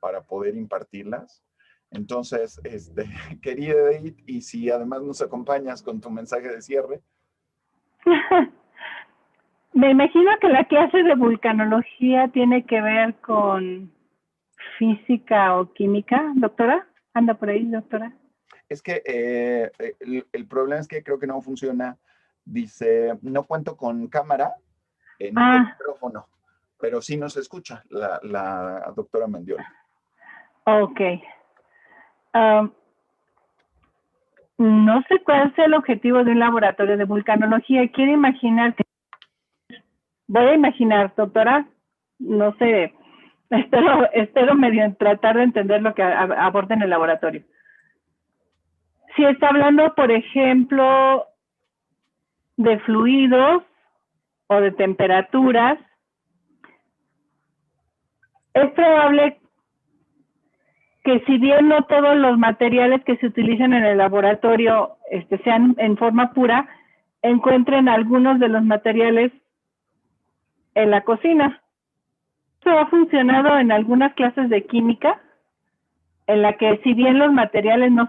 para poder impartirlas. Entonces, querida Edith, y si además nos acompañas con tu mensaje de cierre. Me imagino que la clase de vulcanología tiene que ver con física o química, doctora. ¿Anda por ahí, doctora? Es que el problema es que creo que no funciona. Dice, no cuento con cámara ni con micrófono, pero sí nos escucha la doctora Mendiola. Ok. No sé cuál es el objetivo de un laboratorio de vulcanología. Quiero imaginar que... Voy a imaginar, doctora, no sé, espero medio tratar de entender lo que aborda en el laboratorio. Si está hablando, por ejemplo, de fluidos o de temperaturas, es probable que si bien no todos los materiales que se utilizan en el laboratorio sean en forma pura, encuentren algunos de los materiales en la cocina. Esto ha funcionado en algunas clases de química, en la que si bien los materiales no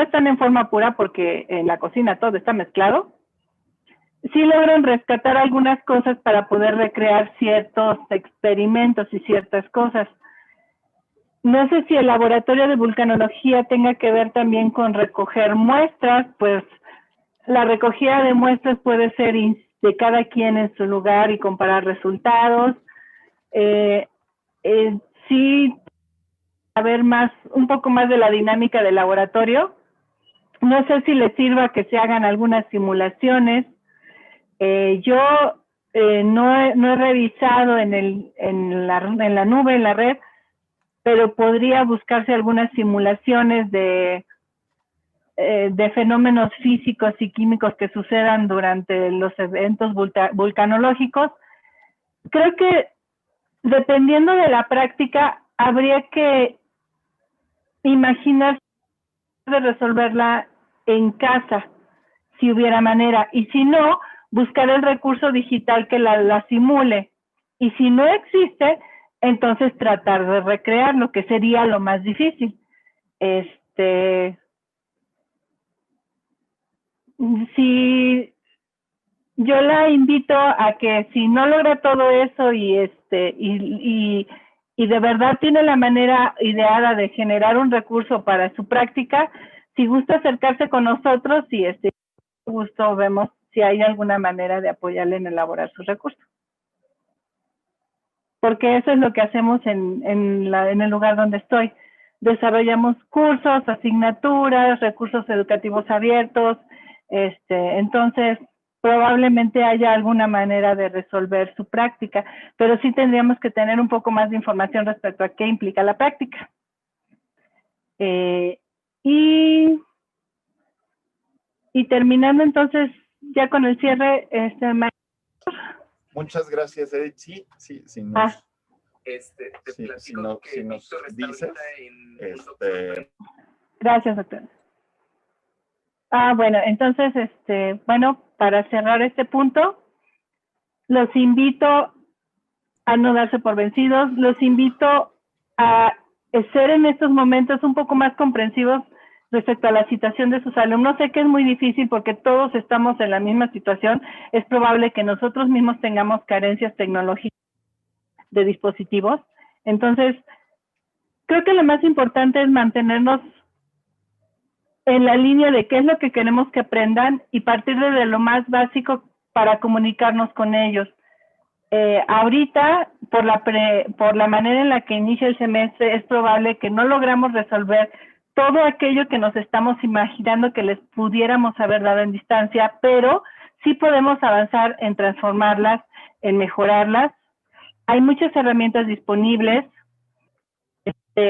están en forma pura porque en la cocina todo está mezclado, sí logran rescatar algunas cosas para poder recrear ciertos experimentos y ciertas cosas. No sé si el laboratorio de vulcanología tenga que ver también con recoger muestras, pues la recogida de muestras puede ser de cada quien en su lugar y comparar resultados. Sí, saber un poco más de la dinámica del laboratorio. No sé si les sirva que se hagan algunas simulaciones. Yo no he revisado en la nube, en la red, pero podría buscarse algunas simulaciones de fenómenos físicos y químicos que sucedan durante los eventos vulcanológicos. Creo que dependiendo de la práctica, habría que imaginar de resolverla en casa, si hubiera manera, y si no, buscar el recurso digital que la simule, y si no existe, entonces tratar de recrearlo, que sería lo más difícil. Si yo la invito a que si no logra todo eso y de verdad tiene la manera ideada de generar un recurso para su práctica, si gusta acercarse con nosotros y gusto vemos si hay alguna manera de apoyarle en elaborar sus recursos. Porque eso es lo que hacemos en el lugar donde estoy. Desarrollamos cursos, asignaturas, recursos educativos abiertos. Entonces, probablemente haya alguna manera de resolver su práctica, pero sí tendríamos que tener un poco más de información respecto a qué implica la práctica. Y terminando entonces ya con el cierre, Muchas gracias, Edith. Sí, si nos dices. Gracias, doctor. Bueno, entonces, para cerrar este punto, los invito a no darse por vencidos, los invito a ser en estos momentos un poco más comprensivos respecto a la situación de sus alumnos. Sé que es muy difícil porque todos estamos en la misma situación. Es probable que nosotros mismos tengamos carencias tecnológicas de dispositivos. Entonces, creo que lo más importante es mantenernos en la línea de qué es lo que queremos que aprendan y partir de lo más básico para comunicarnos con ellos. Ahorita, por la manera en la que inicia el semestre, es probable que no logramos resolver todo aquello que nos estamos imaginando que les pudiéramos haber dado en distancia, pero sí podemos avanzar en transformarlas, en mejorarlas. Hay muchas herramientas disponibles,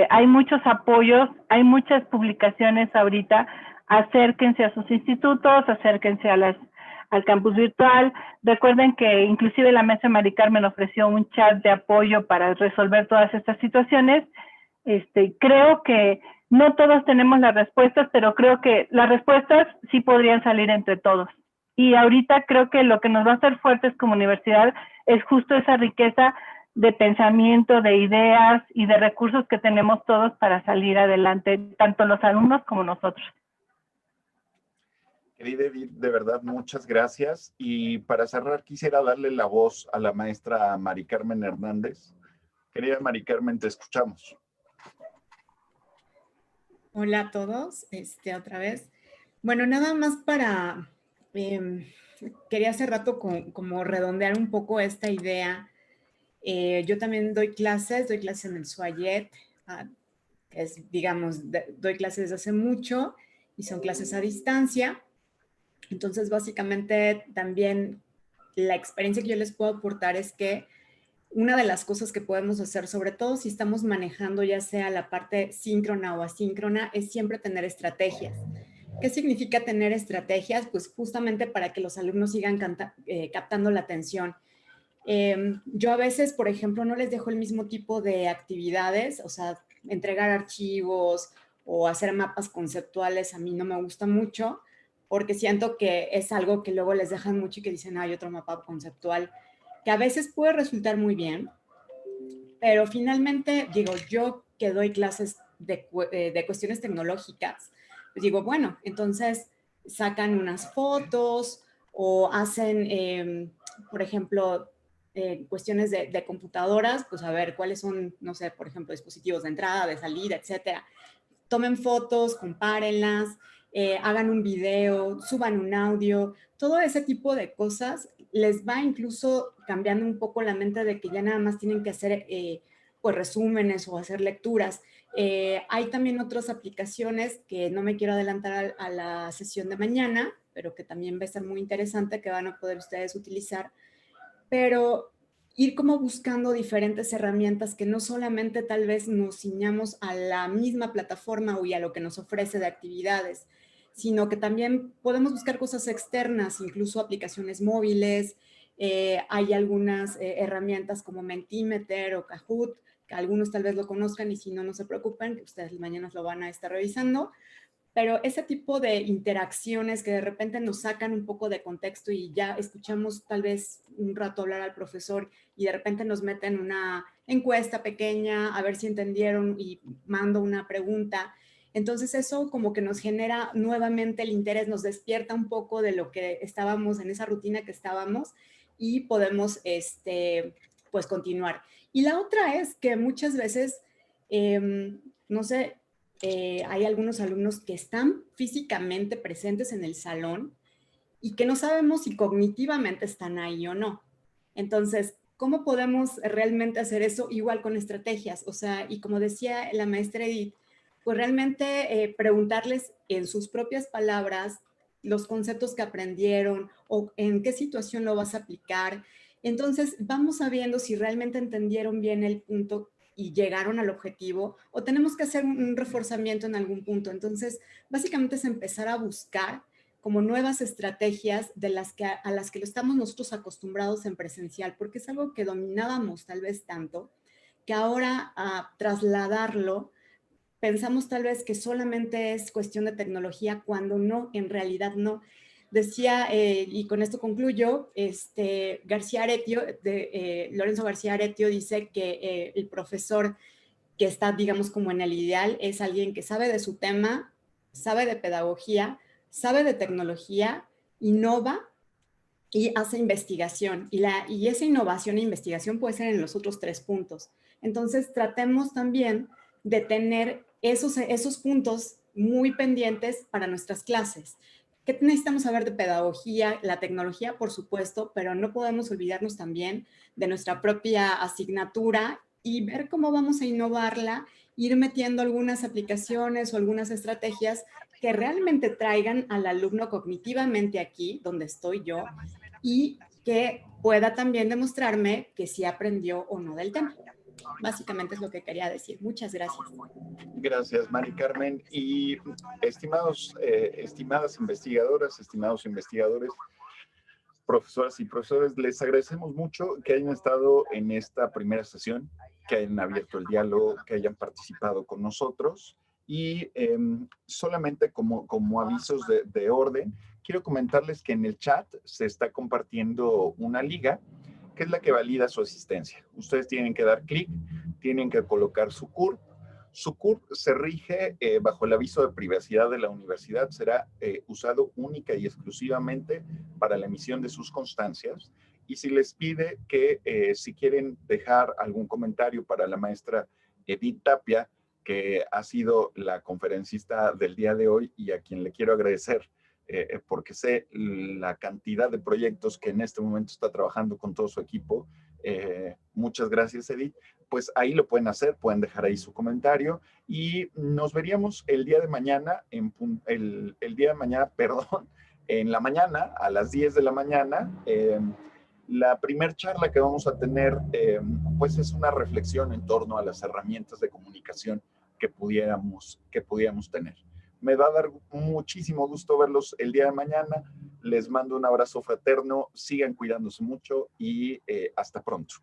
hay muchos apoyos, hay muchas publicaciones ahorita. Acérquense a sus institutos, acérquense al campus virtual. Recuerden que inclusive la maestra Mari Carmen ofreció un chat de apoyo para resolver todas estas situaciones. Creo que no todos tenemos las respuestas, pero creo que las respuestas sí podrían salir entre todos. Y ahorita creo que lo que nos va a hacer fuertes como universidad es justo esa riqueza de pensamiento, de ideas y de recursos que tenemos todos para salir adelante, tanto los alumnos como nosotros. Querida Edith, de verdad, muchas gracias. Y para cerrar, quisiera darle la voz a la maestra Mari Carmen Hernández. Querida Mari Carmen, te escuchamos. Hola a todos, otra vez. Bueno, nada más para, quería hace rato como redondear un poco esta idea. Yo también doy clases en el SUAYET, que es, digamos, doy clases desde hace mucho y son clases a distancia. Entonces, básicamente, también la experiencia que yo les puedo aportar es que una de las cosas que podemos hacer, sobre todo si estamos manejando ya sea la parte síncrona o asíncrona, es siempre tener estrategias. ¿Qué significa tener estrategias? Pues justamente para que los alumnos sigan captando la atención. Yo a veces, por ejemplo, no les dejo el mismo tipo de actividades, o sea, entregar archivos o hacer mapas conceptuales a mí no me gusta mucho, porque siento que es algo que luego les dejan mucho y que dicen, hay otro mapa conceptual, que a veces puede resultar muy bien, pero finalmente, digo, yo que doy clases de cuestiones tecnológicas, pues digo, bueno, entonces sacan unas fotos o hacen, por ejemplo, cuestiones de computadoras, pues a ver cuáles son, no sé, por ejemplo, dispositivos de entrada, de salida, etcétera. Tomen fotos, compárenlas, hagan un video, suban un audio, todo ese tipo de cosas les va incluso cambiando un poco la mente de que ya nada más tienen que hacer pues resúmenes o hacer lecturas. Hay también otras aplicaciones que no me quiero adelantar a la sesión de mañana, pero que también va a ser muy interesante, que van a poder ustedes utilizar, pero ir como buscando diferentes herramientas que no solamente tal vez nos ciñamos a la misma plataforma o a lo que nos ofrece de actividades, sino que también podemos buscar cosas externas, incluso aplicaciones móviles. Hay algunas herramientas como Mentimeter o Kahoot, que algunos tal vez lo conozcan y si no, no se preocupen, que ustedes mañana lo van a estar revisando. Pero ese tipo de interacciones que de repente nos sacan un poco de contexto y ya escuchamos tal vez un rato hablar al profesor y de repente nos meten una encuesta pequeña a ver si entendieron y mando una pregunta. Entonces eso como que nos genera nuevamente el interés, nos despierta un poco de lo que estábamos, en esa rutina que estábamos y podemos pues continuar. Y la otra es que muchas veces, no sé, hay algunos alumnos que están físicamente presentes en el salón y que no sabemos si cognitivamente están ahí o no. Entonces, ¿cómo podemos realmente hacer eso? Igual con estrategias, o sea, y como decía la maestra Edith, pues realmente preguntarles en sus propias palabras los conceptos que aprendieron o en qué situación lo vas a aplicar. Entonces, vamos sabiendo si realmente entendieron bien el punto y llegaron al objetivo o tenemos que hacer un reforzamiento en algún punto. Entonces, básicamente es empezar a buscar como nuevas estrategias a las que lo estamos nosotros acostumbrados en presencial, porque es algo que dominábamos tal vez tanto, que ahora a trasladarlo, pensamos tal vez que solamente es cuestión de tecnología, cuando no, en realidad no. Decía, y con esto concluyo, García Aretio, Lorenzo García Aretio dice que el profesor que está, digamos, como en el ideal es alguien que sabe de su tema, sabe de pedagogía, sabe de tecnología, innova y hace investigación. Y esa innovación e investigación puede ser en los otros 3 puntos. Entonces, tratemos también de tener esos puntos muy pendientes para nuestras clases. ¿Qué necesitamos saber de pedagogía? La tecnología, por supuesto, pero no podemos olvidarnos también de nuestra propia asignatura y ver cómo vamos a innovarla ir metiendo algunas aplicaciones o algunas estrategias que realmente traigan al alumno cognitivamente aquí, donde estoy yo, y que pueda también demostrarme que sí aprendió o no del tema. Básicamente es lo que quería decir. Muchas gracias. Gracias, Mari Carmen. Y estimadas investigadoras, estimados investigadores, profesoras y profesores, les agradecemos mucho que hayan estado en esta primera sesión, que hayan abierto el diálogo, que hayan participado con nosotros. Y solamente como avisos de orden, quiero comentarles que en el chat se está compartiendo una liga que es la que valida su asistencia. Ustedes tienen que dar clic, tienen que colocar su CURP. Su CURP se rige bajo el aviso de privacidad de la universidad, será usado única y exclusivamente para la emisión de sus constancias. Y si les pide que si quieren dejar algún comentario para la maestra Edith Tapia, que ha sido la conferencista del día de hoy y a quien le quiero agradecer porque sé la cantidad de proyectos que en este momento está trabajando con todo su equipo. Muchas gracias, Edith. Pues ahí lo pueden hacer, pueden dejar ahí su comentario y nos veríamos el día de mañana, el día de mañana, perdón, en la mañana, a las 10 de la mañana. La primer charla que vamos a tener, pues es una reflexión en torno a las herramientas de comunicación que pudiéramos tener. Me va a dar muchísimo gusto verlos el día de mañana. Les mando un abrazo fraterno, sigan cuidándose mucho y hasta pronto.